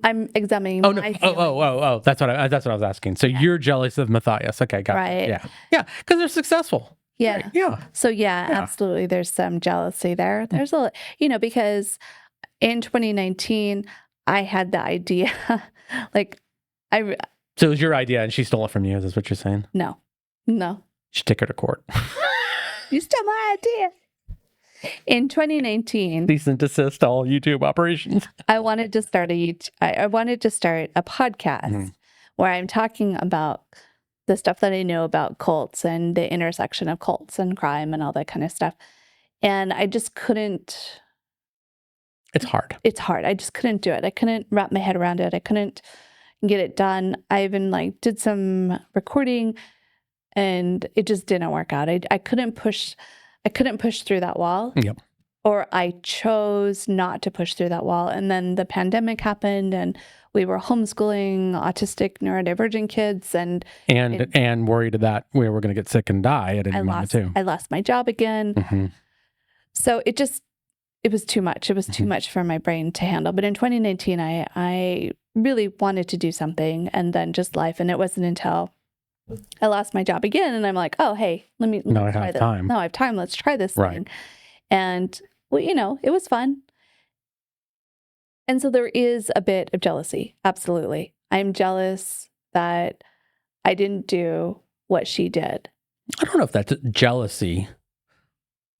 I'm examining my feelings. Oh, that's what I was asking. So you're jealous of Matthias. Okay, got it. Yeah. Yeah, because they're successful. Yeah. Right. Yeah. So yeah, absolutely. There's some jealousy there. There's because in 2019, I had the idea, So it was your idea and she stole it from you. Is this what you're saying? No. You should take her to court. You stole my idea. In 2019, cease and desist all YouTube operations. I wanted to start a podcast, mm-hmm. where I'm talking about the stuff that I know about cults and the intersection of cults and crime and all that kind of stuff. And I just couldn't. It's hard. I just couldn't do it. I couldn't wrap my head around it. I couldn't get it done. I even did some recording, and it just didn't work out. I couldn't push through that wall. Yep. Or I chose not to push through that wall. And then the pandemic happened, and we were homeschooling autistic neurodivergent kids, and worried that we were going to get sick and die at any moment too. I lost my job again. Mm-hmm. So it was too much. It was too much for my brain to handle. But in 2019, I really wanted to do something, and then just life. And it wasn't until I lost my job again, and I'm like, oh, hey, let me try this. Now I have time. Let's try this thing. And it was fun. And so there is a bit of jealousy. Absolutely. I'm jealous that I didn't do what she did. I don't know if that's jealousy,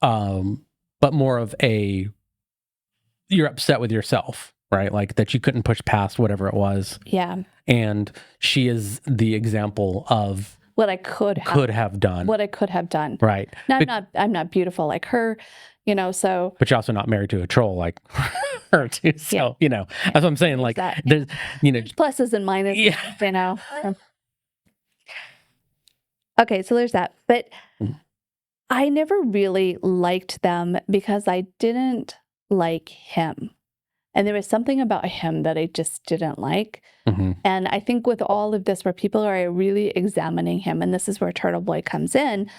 but more of you're upset with yourself, right? Like that you couldn't push past whatever it was. Yeah. and she is the example of what I could have done. What I could have done. Right. Now, I'm not beautiful like her, so. But you're also not married to a troll like her, too. So, that's what I'm saying. Like, there's pluses and minuses, Okay, so there's that. But I never really liked them because I didn't like him. And there was something about him that I just didn't like. Mm-hmm. And I think with all of this, where people are really examining him, and this is where Turtle Boy comes in,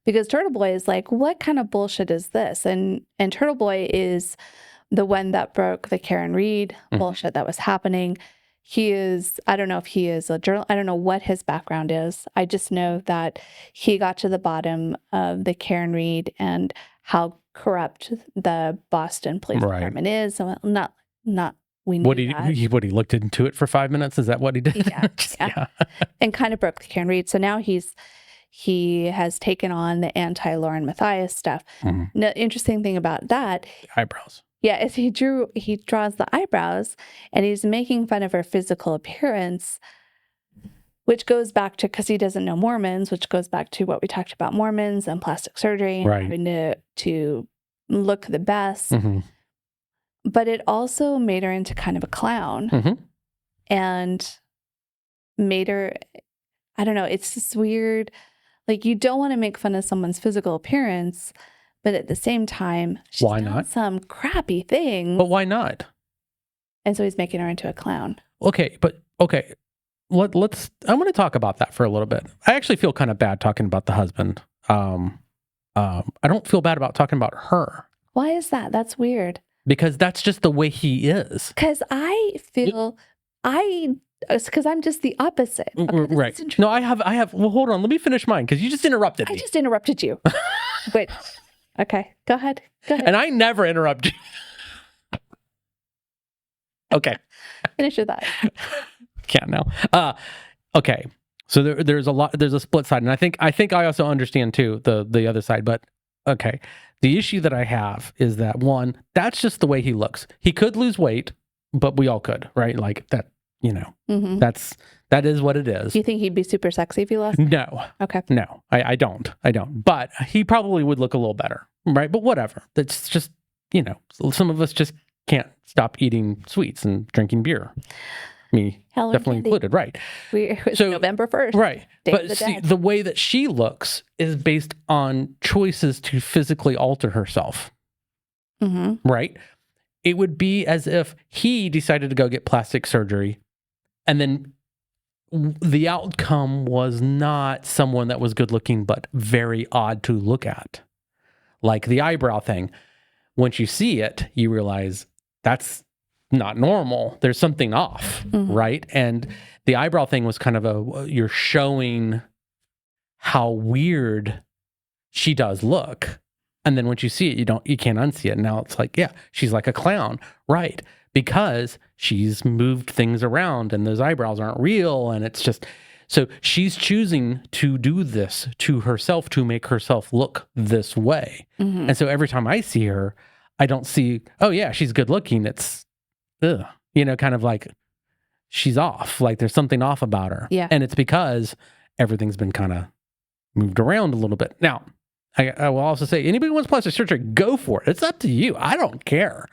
because Turtle Boy is like, what kind of bullshit is this? And Turtle Boy is the one that broke the Karen Reed bullshit that was happening. I don't know if he is a journal. I don't know what his background is. I just know that he got to the bottom of the Karen Reed and how corrupt the Boston Police Department is. So not we knew what he looked into it for 5 minutes. Is that what he did? Yeah. And kind of broke the Karen Reed. So now he has taken on the anti-Lauren Matthias stuff. Mm-hmm. The interesting thing about that, eyebrows. Yeah, is he draws the eyebrows, and he's making fun of her physical appearance, which goes back to, because he doesn't know Mormons, which goes back to what we talked about Mormons and plastic surgery and having to look the best. Mm-hmm. But it also made her into kind of a clown and made her, I don't know, it's just weird. Like, you don't want to make fun of someone's physical appearance, but at the same time, she's why not? Some crappy thing. But why not? And so he's making her into a clown. Okay. Let's. I'm going to talk about that for a little bit. I actually feel kind of bad talking about the husband. I don't feel bad about talking about her. Why is that? That's weird. Because that's just the way he is. Because I feel because I'm just the opposite. Okay, right. No, I have. Well, hold on. Let me finish mine because you just interrupted me. I just interrupted you. Wait. Okay, go ahead. And I never interrupt you. Okay. Finish with that. Can't now. Okay. So there's a split side, and I think I also understand too the other side. But okay, the issue that I have is that one, that's just the way he looks. He could lose weight, but we all could, right? Like that. That is what it is. Do you think he'd be super sexy if he lost? No. Okay. No, I don't. But he probably would look a little better, right? But whatever. That's just, some of us just can't stop eating sweets and drinking beer. Me definitely included, right? It was November 1st. Right. But see, the way that she looks is based on choices to physically alter herself. Mm-hmm. Right? It would be as if he decided to go get plastic surgery, and then the outcome was not someone that was good looking, but very odd to look at. Like the eyebrow thing. Once you see it, you realize that's not normal. There's something off, right? And the eyebrow thing was kind of you're showing how weird she does look. And then once you see it, you can't unsee it. Now it's like, yeah, she's like a clown, right? Because she's moved things around and those eyebrows aren't real. And it's just, so she's choosing to do this to herself to make herself look this way. Mm-hmm. And so every time I see her, I don't see, oh yeah, she's good looking. It's, kind of like she's off. Like there's something off about her. Yeah. And it's because everything's been kind of moved around a little bit. Now, I will also say, anybody who wants plastic surgery, go for it. It's up to you. I don't care.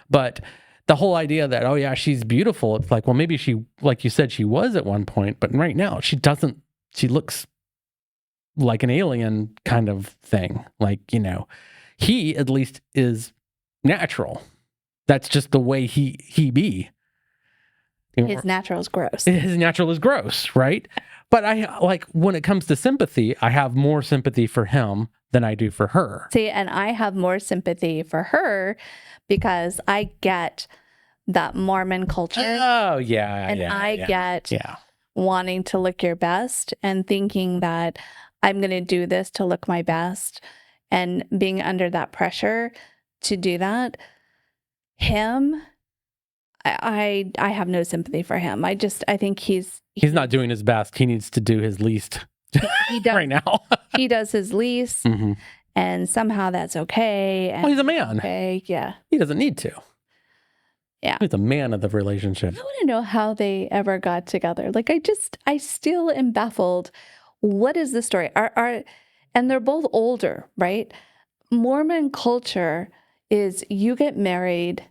But the whole idea that, oh yeah, she's beautiful. It's like, well, maybe she, like you said, she was at one point, but right now she looks like an alien kind of thing. Like, he at least is natural. That's just the way he be. His natural is gross. His natural is gross, right? But I like when it comes to sympathy, I have more sympathy for him than I do for her. See, and I have more sympathy for her because I get that Mormon culture. Oh, yeah. And I get wanting to look your best and thinking that I'm going to do this to look my best and being under that pressure to do that. Him, I have no sympathy for him. I think he's not doing his best. He needs to do his least. He does right now. He does his least, and somehow that's okay. And well, he's a man. Okay, yeah. He doesn't need to. Yeah. He's the man of the relationship. I want to know how they ever got together. Like, I still am baffled. What is the story? And they're both older, right? Mormon culture is you get married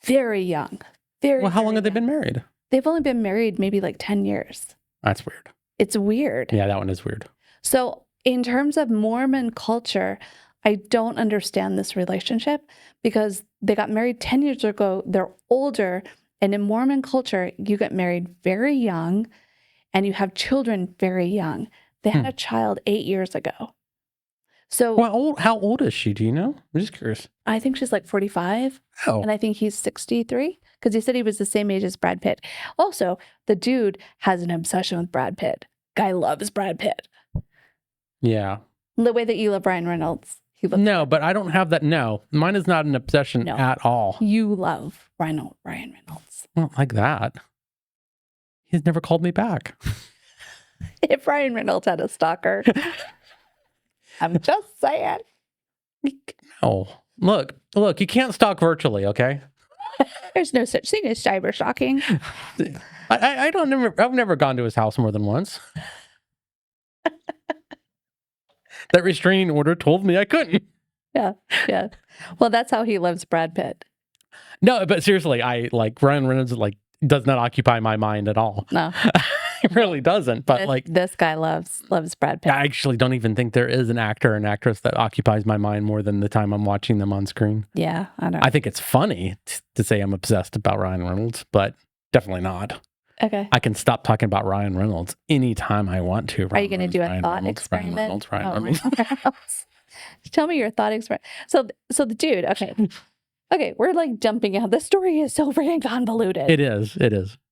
very young. Well, how long have they been married? They've only been married maybe like 10 years. That's weird. It's weird. Yeah, that one is weird. So in terms of Mormon culture, I don't understand this relationship because they got married 10 years ago. They're older. And in Mormon culture, you get married very young and you have children very young. They had a child 8 years ago. So well, how old is she? Do you know? I'm just curious. I think she's like 45. Oh. And I think he's 63 because he said he was the same age as Brad Pitt. Also, the dude has an obsession with Brad Pitt. Guy loves Brad Pitt. Yeah. The way that you love Ryan Reynolds. No, but I don't have that. No, mine is not an obsession at all. You love Ryan Reynolds. Not like that. He's never called me back. If Ryan Reynolds had a stalker. I'm just saying. No. Look, you can't stalk virtually, okay? There's no such thing as cyber stalking. I've never gone to his house more than once. That restraining order told me I couldn't. Yeah. Well, that's how he loves Brad Pitt. No, but seriously, Ryan Reynolds does not occupy my mind at all. No. It really doesn't. But this guy loves Brad Pitt. I actually don't even think there is an actor or an actress that occupies my mind more than the time I'm watching them on screen. Yeah, I don't. I think it's funny to say I'm obsessed about Ryan Reynolds, but definitely not. Okay. I can stop talking about Ryan Reynolds anytime I want to. Are you going to do a thought experiment? Ryan Reynolds. Tell me your thought experiment. So the dude. Okay, we're like jumping out. The story is so freaking convoluted. It is.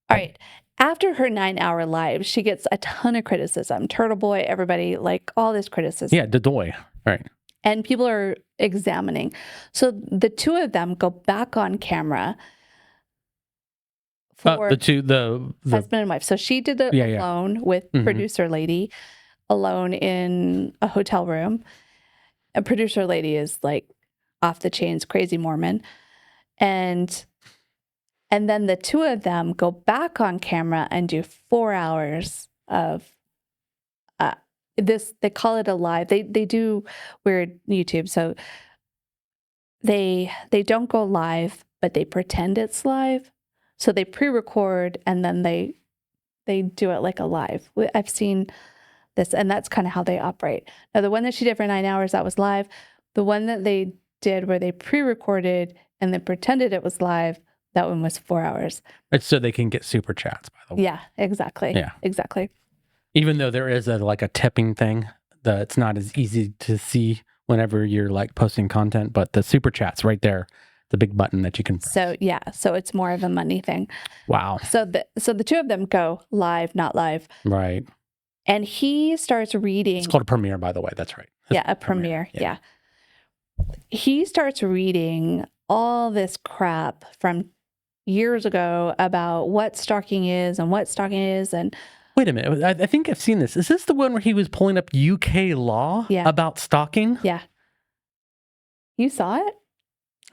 All right. After her 9-hour live, she gets a ton of criticism. Turtle Boy, everybody, like all this criticism. Yeah, Dodoy. Right. And people are examining. So the two of them go back on camera for the husband and wife. So she did it alone with producer lady, alone in a hotel room. A producer lady is like off the chains, crazy Mormon. And then the two of them go back on camera and do 4 hours of this. They call it a live. They do weird YouTube. So they don't go live, but they pretend it's live. So they pre-record and then they do it like a live. I've seen this, and that's kind of how they operate. Now, the one that she did for 9 hours, that was live. The one that they did where they pre-recorded and then pretended it was live, that one was 4 hours. It's so they can get super chats, by the way. Yeah, exactly. Yeah. Exactly. Even though there is a tipping thing, it's not as easy to see whenever you're like posting content, but the super chats right there, the big button that you can press. So it's more of a money thing. Wow. So the two of them go live, not live. Right. And he starts reading. It's called a premiere, by the way. That's right. A premiere. Yeah. He starts reading all this crap from years ago about what stalking is and what stalking is. And wait a minute. I think I've seen this. Is this the one where he was pulling up UK law about stalking? Yeah. You saw it?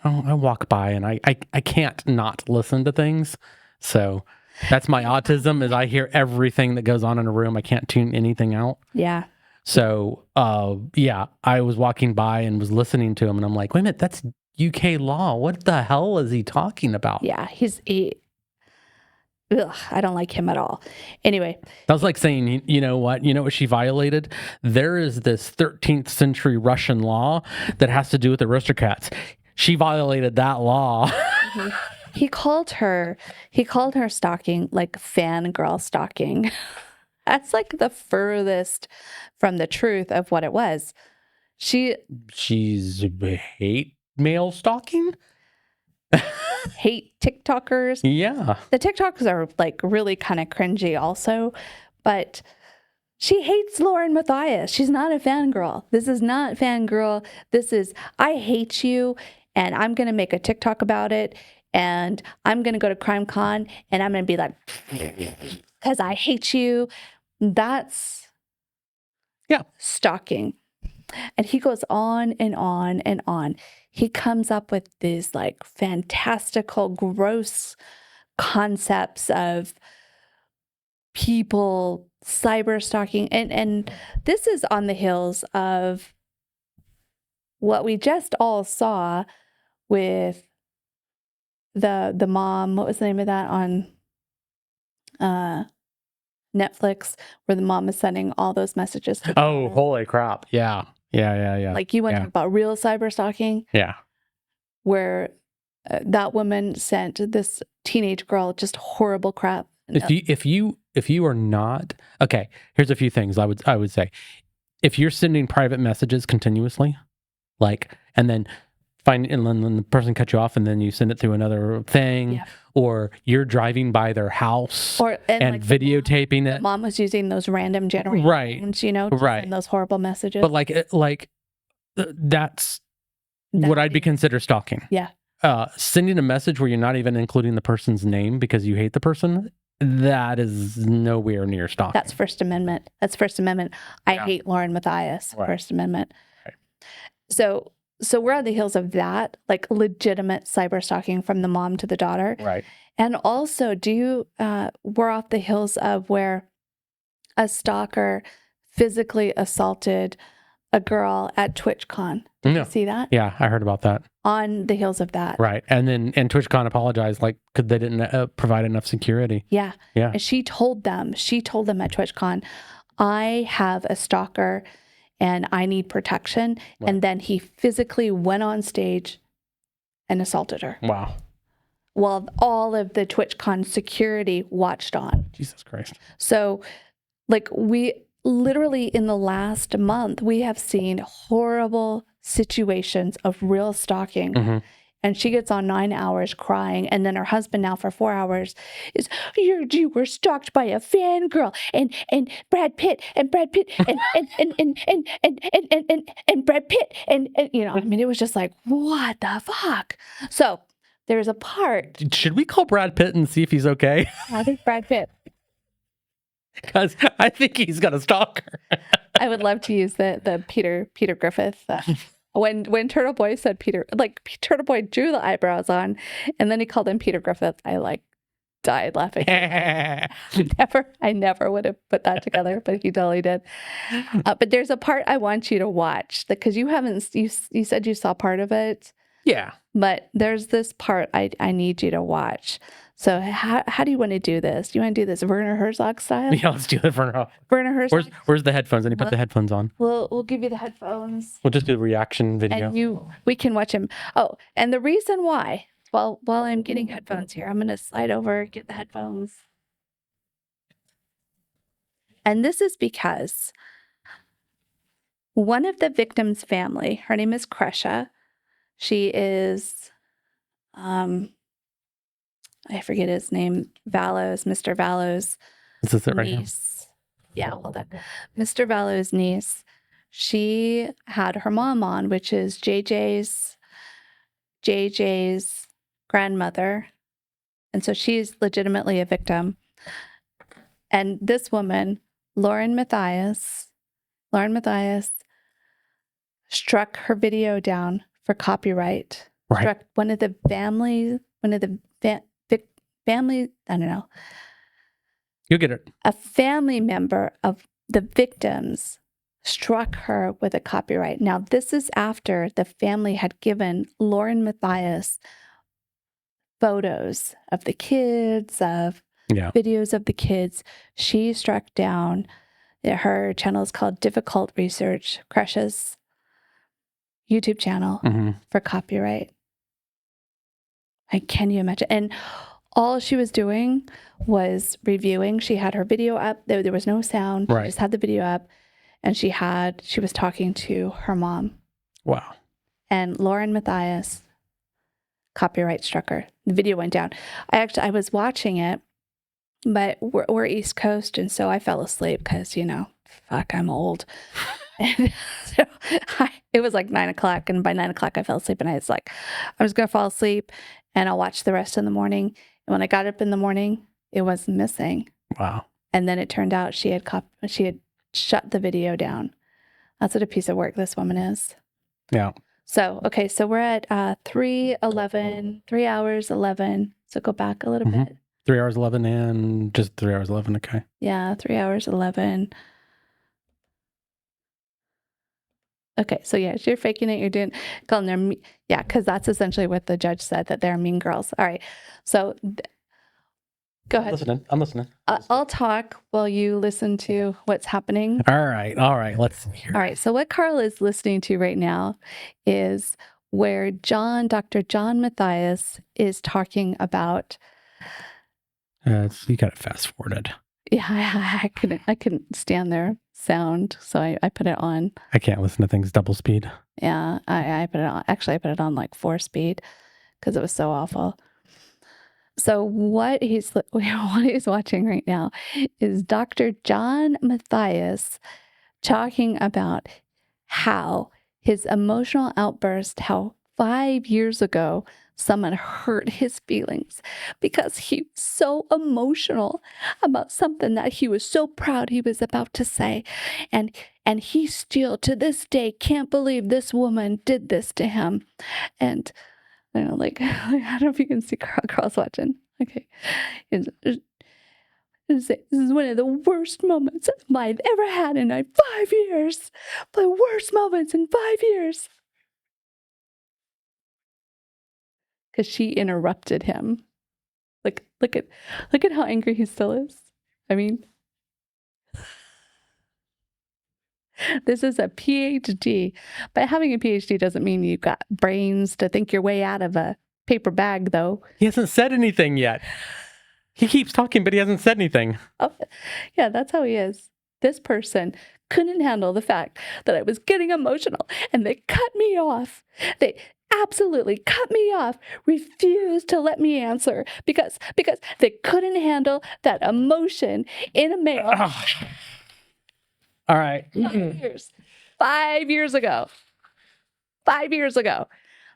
Oh, I walk by and I can't not listen to things. So that's my autism, is I hear everything that goes on in a room. I can't tune anything out. Yeah. So, I was walking by and was listening to him and I'm like, wait a minute, that's UK law. What the hell is he talking about? Yeah, I don't like him at all. Anyway. That was like saying, you know what she violated? There is this 13th century Russian law that has to do with aristocrats. She violated that law. Mm-hmm. He called her stalking like fangirl stalking. That's like the furthest from the truth of what it was. She's hate mail stalking? Hate TikTokers. Yeah. The TikToks are like really kind of cringy also, but she hates Lauren Matthias. She's not a fangirl. This is not fangirl. This is, I hate you and I'm going to make a TikTok about it and I'm going to go to CrimeCon and I'm going to be like, because I hate you. That's stalking. And he goes on and on and on. he comes up with these like fantastical, gross concepts of people cyber stalking. And this is on the heels of what we just all saw with the mom. What was the name of that on Netflix, where the mom is sending all those messages to Oh, holy crap. Yeah. Like, you want to talk about real cyber stalking? Yeah. Where that woman sent this teenage girl just horrible crap. If you are not, okay, here's a few things I would say. If you're sending private messages continuously, like, and then and then the person cut you off and then you send it through another thing, or you're driving by their house and like videotaping it. Mom was using those random generated names, to send those horrible messages. But that's what I'd be considered stalking. Yeah. Sending a message where you're not even including the person's name because you hate the person, that is nowhere near stalking. That's First Amendment. I hate Lauren Matthias. Right. First Amendment. Right. So we're on the heels of that, like legitimate cyber stalking from the mom to the daughter. Right. And also, we're off the heels of where a stalker physically assaulted a girl at TwitchCon. Did you see that? Yeah, I heard about that. On the heels of that. Right. And TwitchCon apologized, like, because they didn't provide enough security. Yeah. Yeah. And she told them at TwitchCon, I have a stalker and I need protection. Right. And then he physically went on stage and assaulted her. Wow. While all of the TwitchCon security watched on. Jesus Christ. So, like, we literally in the last month, we have seen horrible situations of real stalking. Mm-hmm. And she gets on 9 hours crying, and then her husband now for 4 hours is, you were stalked by a fangirl and Brad Pitt and Brad Pitt and Brad Pitt and I mean, it was just like, what the fuck? So there's a part. Should we call Brad Pitt and see if he's okay? I think Brad Pitt. Because I think he's got a stalker. I would love to use the Peter Griffith. When Turtle Boy said Peter, like Turtle Boy drew the eyebrows on, and then he called him Peter Griffith, I like died laughing. I never would have put that together, but he totally did. But there's a part I want you to watch because you said you saw part of it. Yeah. But there's this part I need you to watch. So how do you want to do this? Do you want to do this Werner Herzog style? Yeah, let's do it. Werner Herzog. Where's the headphones? I need to put the headphones on. We'll give you the headphones. We'll just do a reaction video. And we can watch him. Oh, and the reason why, while I'm getting headphones here, I'm going to slide over, get the headphones. And this is because one of the victim's family, her name is Kresha. She is, I forget his name, Mr. Vallows' Is this it right niece. Yeah, hold on. Mr. Vallows' niece. She had her mom on, which is JJ's grandmother. And so she's legitimately a victim. And this woman, Lauren Matthias, struck her video down for copyright. Right. Struck one of the family, I don't know. You'll get it. A family member of the victims struck her with a copyright. Now, this is after the family had given Lauren Matthias photos of the kids, videos of the kids. She struck down, her channel is called Difficult Research, Kresha's YouTube channel, for copyright. Can you imagine? And all she was doing was reviewing. She had her video up. There was no sound. Right. She just had the video up. And she was talking to her mom. Wow. And Lauren Matthias copyright struck her. The video went down. I was watching it, but we're East Coast, and so I fell asleep because, I'm old. And so it was like 9 o'clock, and by 9 o'clock I fell asleep, and I was like, I'm just going to fall asleep, and I'll watch the rest in the morning. And when I got up in the morning, it was missing. Wow. And then it turned out she had shut the video down. That's what a piece of work this woman is. Yeah. So, okay, so we're at 3:11, 3 hours 11. So go back a little bit. 3 hours 11 and just 3 hours 11. Okay. Yeah, 3 hours 11. Okay, so yeah, you're faking it. You're doing calling them, yeah, because that's essentially what the judge said, that they're mean girls. All right, so go ahead. I'm listening. I'll talk while you listen to what's happening. All right, let's hear. All right, so what Carl is listening to right now is where Dr. John Matthias is talking about. You got it fast forwarded. Yeah, I couldn't stand their sound, so I put it on. I can't listen to things double speed. Yeah, I put it on. Actually, I put it on like 4 speed because it was so awful. So what he's watching right now is Dr. John Matthias talking about how his emotional outburst, how 5 years ago someone hurt his feelings because he was so emotional about something that he was so proud he was about to say. And he still to this day can't believe this woman did this to him. And I don't know, like, I don't know if you can see Carl's watching. Okay. This is one of the worst moments I've ever had in 5 years. The worst moments in 5 years. Because she interrupted him. Look at how angry he still is. I mean, this is a PhD. But having a PhD doesn't mean you've got brains to think your way out of a paper bag, though. He hasn't said anything yet. He keeps talking, but he hasn't said anything. Oh, yeah, that's how he is. This person couldn't handle the fact that I was getting emotional, and they cut me off. They absolutely cut me off, refused to let me answer because they couldn't handle that emotion in a male. All right. 5 years ago. 5 years ago.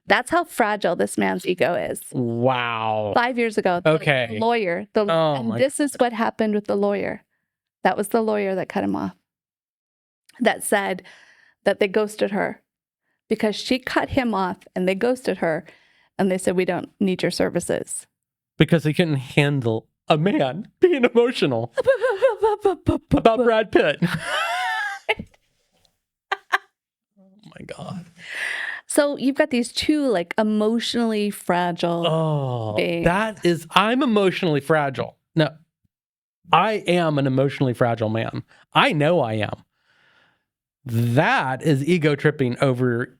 That's how fragile this man's ego is. Wow. 5 years ago. Okay. The lawyer. This is what happened with the lawyer. That was the lawyer that cut him off. That said that they ghosted her because she cut him off and they ghosted her and they said, we don't need your services. Because they couldn't handle a man being emotional about Brad Pitt. Oh my God. So you've got these two like emotionally fragile beings. I'm emotionally fragile. No, I am an emotionally fragile man. I know I am. That is ego tripping over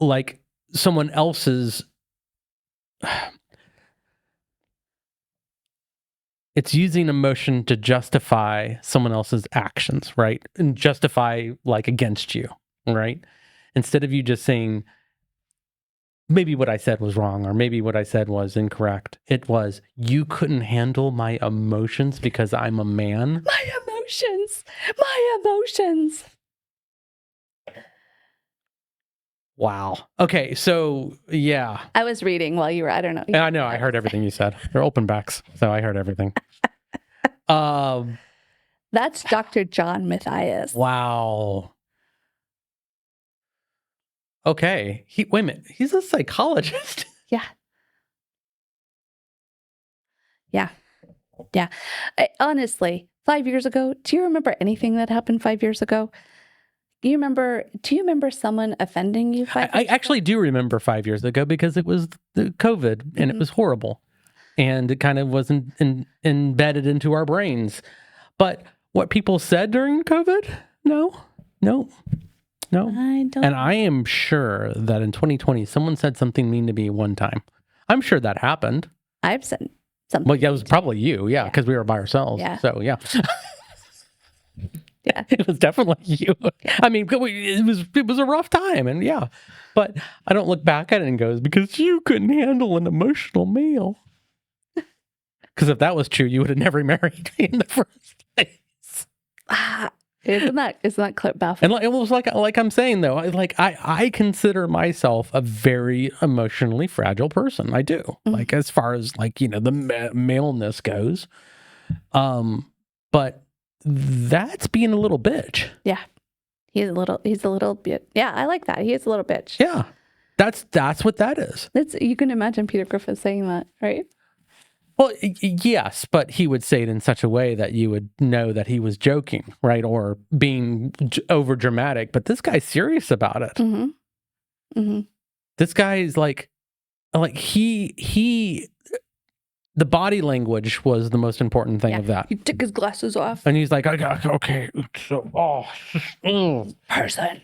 like someone else's. It's using emotion to justify someone else's actions, right? And justify like against you, right? Instead of you just saying, maybe what I said was wrong, or maybe what I said was incorrect. It was, you couldn't handle my emotions because I'm a man. My emotions. My emotions. Wow. Okay, so yeah. I was reading while you were, I don't know. I know, I heard everything you said. They're open backs, so I heard everything. That's Dr. John Matthias. Wow. Okay. Wait a minute. He's a psychologist. Yeah. Yeah. Yeah. Honestly, 5 years ago, do you remember anything that happened 5 years ago? Do you remember someone offending you 5 years ago? I actually do remember 5 years ago because it was the COVID and it was horrible. And it kind of wasn't embedded into our brains. But what people said during COVID? No. I don't. And I am sure that in 2020, someone said something mean to me one time. I'm sure that happened. I've said something. Well, yeah, it was probably you. Yeah, because we were by ourselves. Yeah. So, yeah. Yeah. It was definitely you. Yeah. I mean, it was a rough time. And yeah. But I don't look back at it and go, because you couldn't handle an emotional male. Because if that was true, you would have never married me in the first place. Isn't that clip baffling? And it was like I'm saying though, like I consider myself a very emotionally fragile person. I do. Mm-hmm. Like as far as like, you know, the maleness goes. But that's being a little bitch. Yeah. He's a little bit. Yeah, I like that. He is a little bitch. Yeah. That's what that is. You can imagine Peter Griffin saying that, right? Well, yes, but he would say it in such a way that you would know that he was joking, right? Or being over dramatic. But this guy's serious about it. Mm-hmm. Mm-hmm. This guy is like he. The body language was the most important thing of that. He took his glasses off, and he's like, "Okay, so person,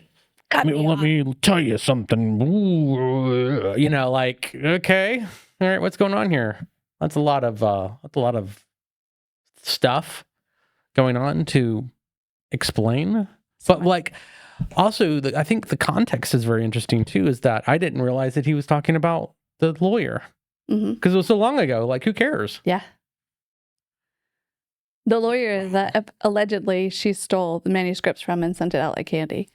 let me tell you something." Ooh, like, okay, all right, what's going on here? That's a lot of stuff going on to explain. But like, also, I think the context is very interesting too. Is that I didn't realize that he was talking about the lawyer because it was so long ago. Like, who cares? Yeah. The lawyer that allegedly she stole the manuscripts from and sent it out like candy.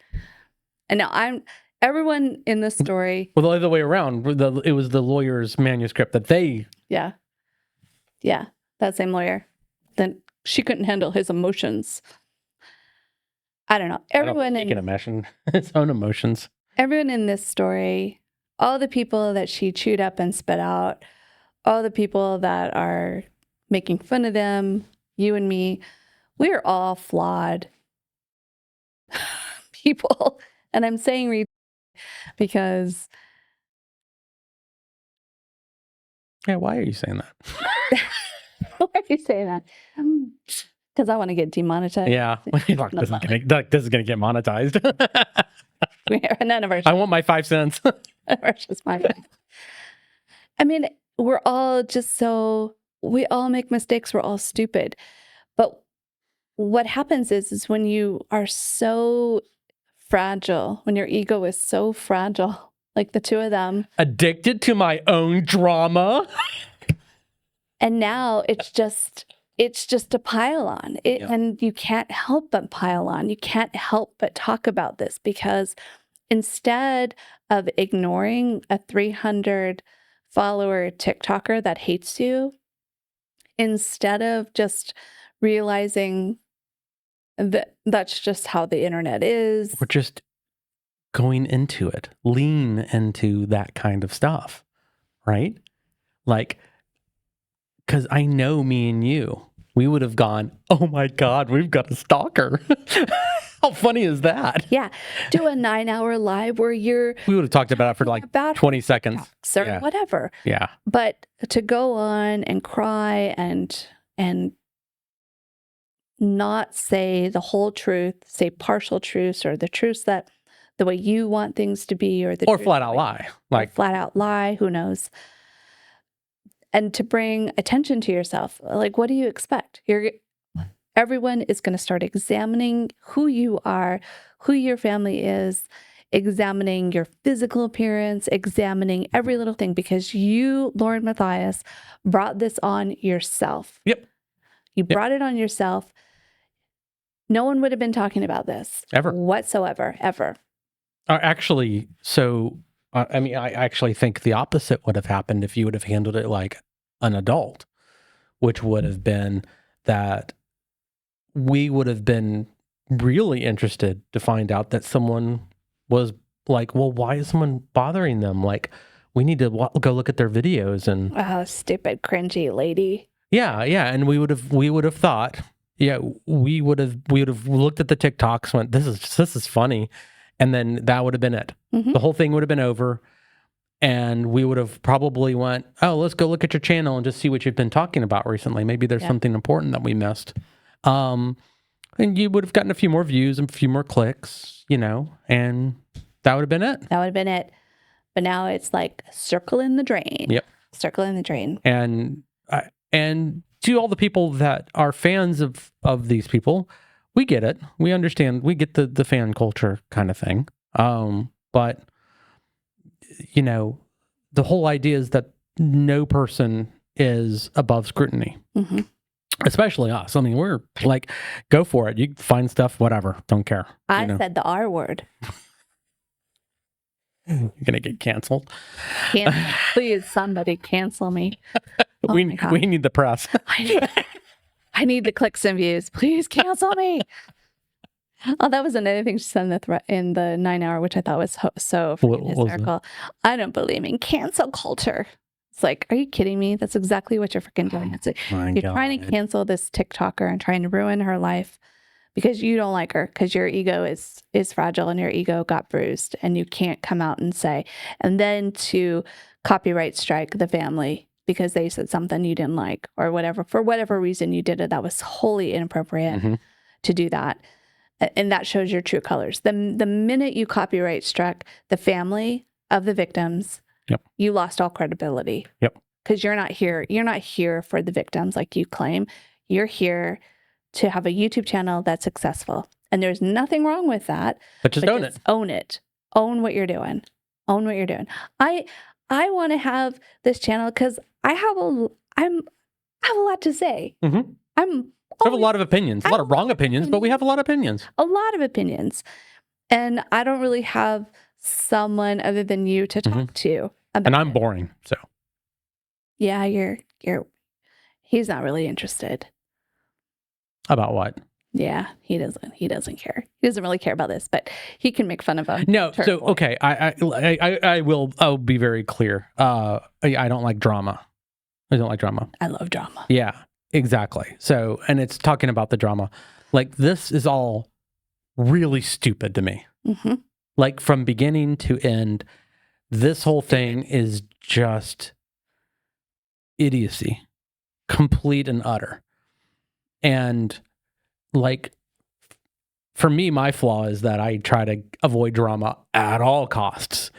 And now everyone in this story. Well, the other way around. It was the lawyer's manuscript that they. Yeah. Yeah. That same lawyer. Then she couldn't handle his emotions. I don't know. Everyone can imagine his own emotions. Everyone in this story, all the people that she chewed up and spit out, all the people that are making fun of them, you and me, we're all flawed people. And I'm saying because... Yeah, why are you saying that? Why are you saying that? Because I want to get demonetized. Yeah. This is going to get monetized. None of our... I want my 5 cents. None of our just my... I mean, we're all just we all make mistakes. We're all stupid. But what happens is when you are so fragile, when your ego is so fragile, like the two of them. Addicted to my own drama. And now it's just a pile on. And you can't help but pile on. You can't help but talk about this because instead of ignoring a 300 follower TikToker that hates you, instead of just realizing that that's just how the internet is. We're just going into it, lean into that kind of stuff, right? Like, because I know me and you, we would have gone, oh my God, we've got a stalker. How funny is that? Yeah. Do a 9-hour live where we would have talked about it for like 20 seconds. Or whatever. Yeah. But to go on and cry and not say the whole truth, say partial truths or the truths that the way you want things to be or flat out lie. Like flat out lie, who knows? And to bring attention to yourself, like, what do you expect? Everyone is going to start examining who you are, who your family is, examining your physical appearance, examining every little thing, because you, Lord Matthias, brought this on yourself. Yep. You brought it on yourself. No one would have been talking about this. Ever. Whatsoever, ever. Actually, I actually think the opposite would have happened if you would have handled it like an adult, which would have been that we would have been really interested to find out that someone was like, well, why is someone bothering them? Like, we need to go look at their videos and... Oh, stupid, cringy lady. Yeah. And we would have thought, we would have looked at the TikToks, went, this is funny. And then that would have been it. Mm-hmm. The whole thing would have been over. And we would have probably went, oh, let's go look at your channel and just see what you've been talking about recently. Maybe there's something important that we missed. And you would have gotten a few more views and a few more clicks, and that would have been it. That would have been it. But now it's like circle in the drain. Yep. Circle in the drain. And to all the people that are fans of these people, we get it. We understand. We get the fan culture kind of thing. But the whole idea is that no person is above scrutiny, especially us. I mean, we're like, go for it. You find stuff, whatever. Don't care. I said the R word. You're going to get canceled. Please, somebody cancel me. We need the press. I need the clicks and views. Please cancel me. Oh, that was another thing she said in the 9 Hour, which I thought was so hysterical. I don't believe in cancel culture. It's like, are you kidding me? That's exactly what you're freaking doing. It's like, you're trying to cancel this TikToker and trying to ruin her life because you don't like her, because your ego is fragile and your ego got bruised, and you can't come out and say, and then to copyright strike the family because they said something you didn't like or whatever, for whatever reason you did it, that was wholly inappropriate to do that. And that shows your true colors. The minute you copyright struck the family of the victims, you lost all credibility. Because you're not here for the victims like you claim. You're here to have a YouTube channel that's successful. And there's nothing wrong with that. But just own it. Own it. Own what you're doing. Own what you're doing. I want to have this channel because I have a lot to say. We have a lot of opinions, a lot of wrong opinions, but we have a lot of opinions. A lot of opinions. And I don't really have someone other than you to talk to about. And I'm boring, so. Yeah, he's not really interested. About what? Yeah, he doesn't care. He doesn't really care about this, but he can make fun of him. No, so okay, I'll be very clear. I don't like drama. I don't like drama. I love drama. Yeah. Exactly. So, and it's talking about the drama. Like, this is all really stupid to me. Like, from beginning to end, this whole thing is just idiocy. Complete and utter. And, like, for me, my flaw is that I try to avoid drama at all costs.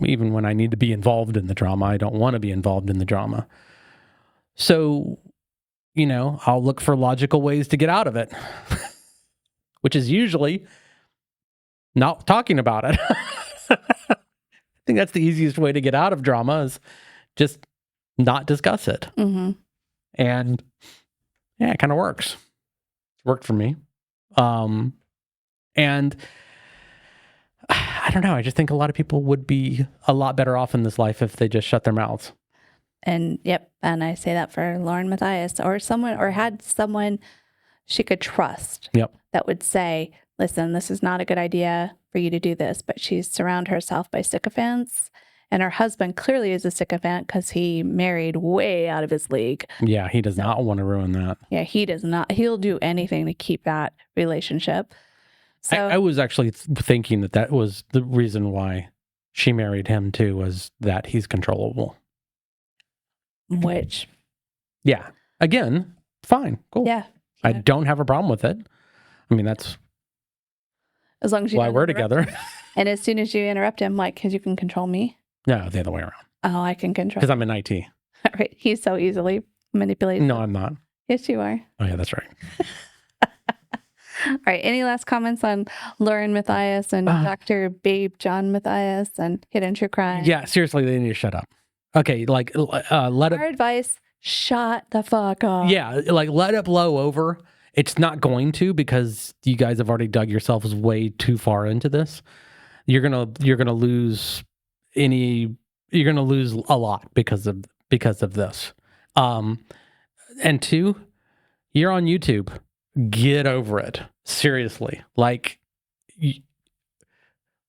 Even when I need to be involved in the drama, I don't want to be involved in the drama. So, I'll look for logical ways to get out of it, which is usually not talking about it. I think that's the easiest way to get out of drama, is just not discuss it. And yeah, it kind of works. It's worked for me. And I don't know. I just think a lot of people would be a lot better off in this life if they just shut their mouths. And and I say that for Lauren Matthias, or had someone she could trust that would say, listen, this is not a good idea for you to do this, but she's surrounded herself by sycophants, and her husband clearly is a sycophant because he married way out of his league. Yeah, he does not want to ruin that. Yeah, he does not. He'll do anything to keep that relationship. So I was actually thinking that was the reason why she married him too, was that he's controllable. Which, yeah, again, fine, cool. Yeah, I don't have a problem with it. I mean, that's as long as you why we're together. And as soon as you interrupt him, like, because you can control me. No, the other way around. Oh, I can control. Because I'm in IT. Right, he's so easily manipulated. No, I'm not. Yes, you are. Oh yeah, that's right. All right. Any last comments on Lauren Matthias and Dr. Babe John Matthias and Hidden True Crime? Yeah, seriously, they need to shut up. Okay, like let it. Our advice: shut the fuck up. Yeah, like let it blow over. It's not going to, because you guys have already dug yourselves way too far into this. You're gonna lose a lot because of this. And two, you're on YouTube. Get over it. Seriously. Like,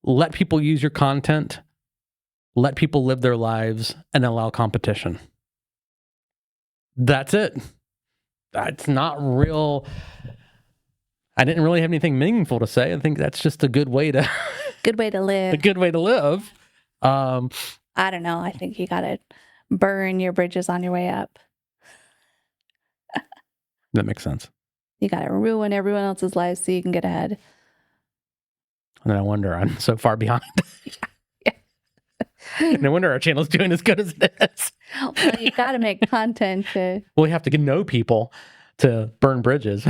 let people use your content. Let people live their lives and allow competition. That's it. That's not real. I didn't really have anything meaningful to say. I think that's just a good way to live. A good way to live. I don't know. I think you got to burn your bridges on your way up. That makes sense. You got to ruin everyone else's lives so you can get ahead. And I wonder, I'm so far behind. No wonder our channel's doing as good as it is. Well, you got to make content to... Well, we have to know people to burn bridges.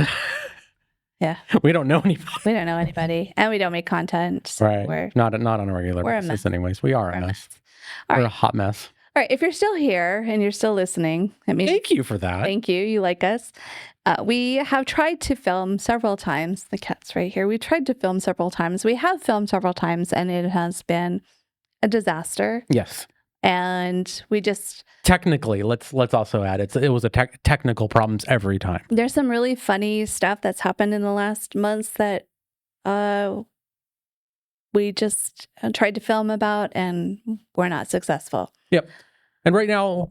Yeah. We don't know anybody. We don't know anybody. And we don't make content. So right. Not on a regular basis anyways. We are a mess. We're a hot mess. All right. If you're still here and you're still listening, thank you for that. Thank you. You like us. We have tried to film several times. The cat's right here. We tried to film several times. We have filmed several times, and it has been a disaster. Yes. And we just... Technically, let's also add, it was technical problems every time. There's some really funny stuff that's happened in the last months that we just tried to film about, and we're not successful. Yep. And right now,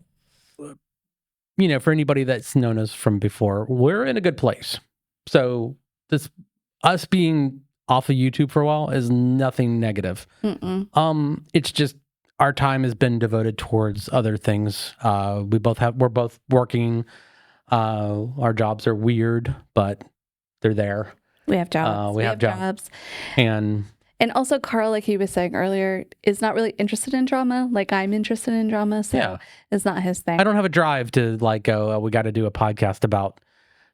for anybody that's known us from before, we're in a good place. So us being off of YouTube for a while is nothing negative. It's just our time has been devoted towards other things. We're both working. Our jobs are weird, but they're there. We have jobs. We have jobs. And also Carl, like he was saying earlier, is not really interested in drama. Like I'm interested in drama, so it's not his thing. I don't have a drive to go, we got to do a podcast about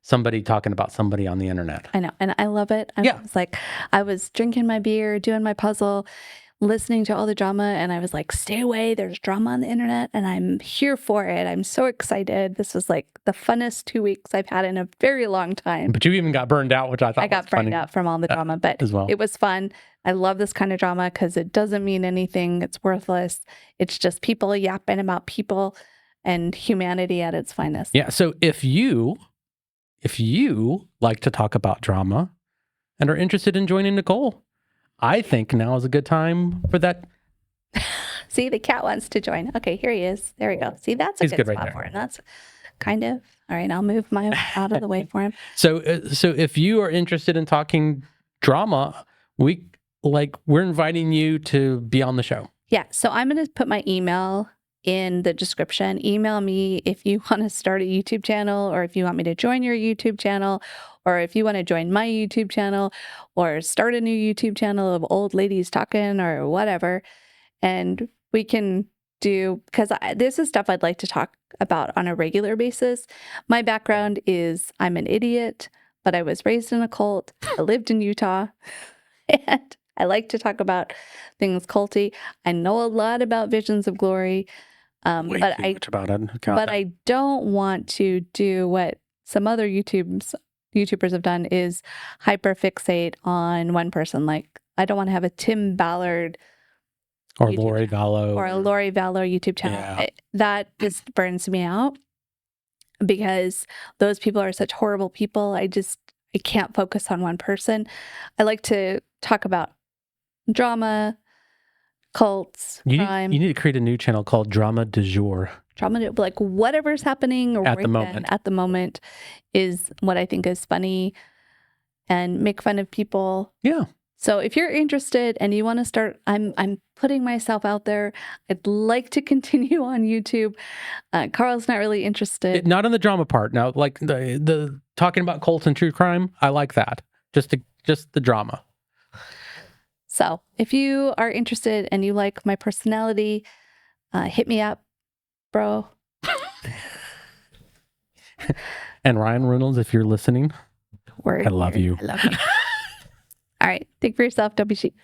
somebody talking about somebody on the internet. I know, and I love it. I was drinking my beer, doing my puzzle, listening to all the drama, and I was like, stay away, there's drama on the internet, and I'm here for it. I'm so excited. This was like the funnest 2 weeks I've had in a very long time. But you even got burned out, which I thought was funny. Burned out from all the drama, but as well. It was fun. I love this kind of drama because it doesn't mean anything. It's worthless. It's just people yapping about people and humanity at its finest. Yeah, so if you like to talk about drama and are interested in joining Nicole, I think now is a good time for that. See, the cat wants to join. Okay, here he is. There we go. See, that's a good spot right for him. That's kind of all right. I'll move my out of the way for him. So if you are interested in talking drama, we're inviting you to be on the show. Yeah. So I'm going to put my email in the description. Email me if you want to start a YouTube channel, or if you want me to join your YouTube channel, or if you want to join my YouTube channel, or start a new YouTube channel of old ladies talking or whatever. And we can do, because this is stuff I'd like to talk about on a regular basis. My background is I'm an idiot, but I was raised in a cult. I lived in Utah, and I like to talk about things culty. I know a lot about Visions of Glory. But I don't want to do what some other YouTubers have done, is hyper fixate on one person. Like I don't want to have a Tim Ballard or Lori Vallow or a Lori Vallow YouTube channel. Yeah. That just burns me out because those people are such horrible people. I can't focus on one person. I like to talk about drama, cults, crime. You need to create a new channel called Drama du Jour. Like whatever's happening at the moment is what I think is funny, and make fun of people. Yeah. So if you're interested and you want to start, I'm putting myself out there. I'd like to continue on YouTube. Carl's not really interested. Not in the drama part. Now, like the talking about cults and true crime, I like that. Just the drama. So if you are interested and you like my personality, hit me up, bro. And Ryan Reynolds, if you're listening, I love you. I love you. All right. Think for yourself. Don't be sheep.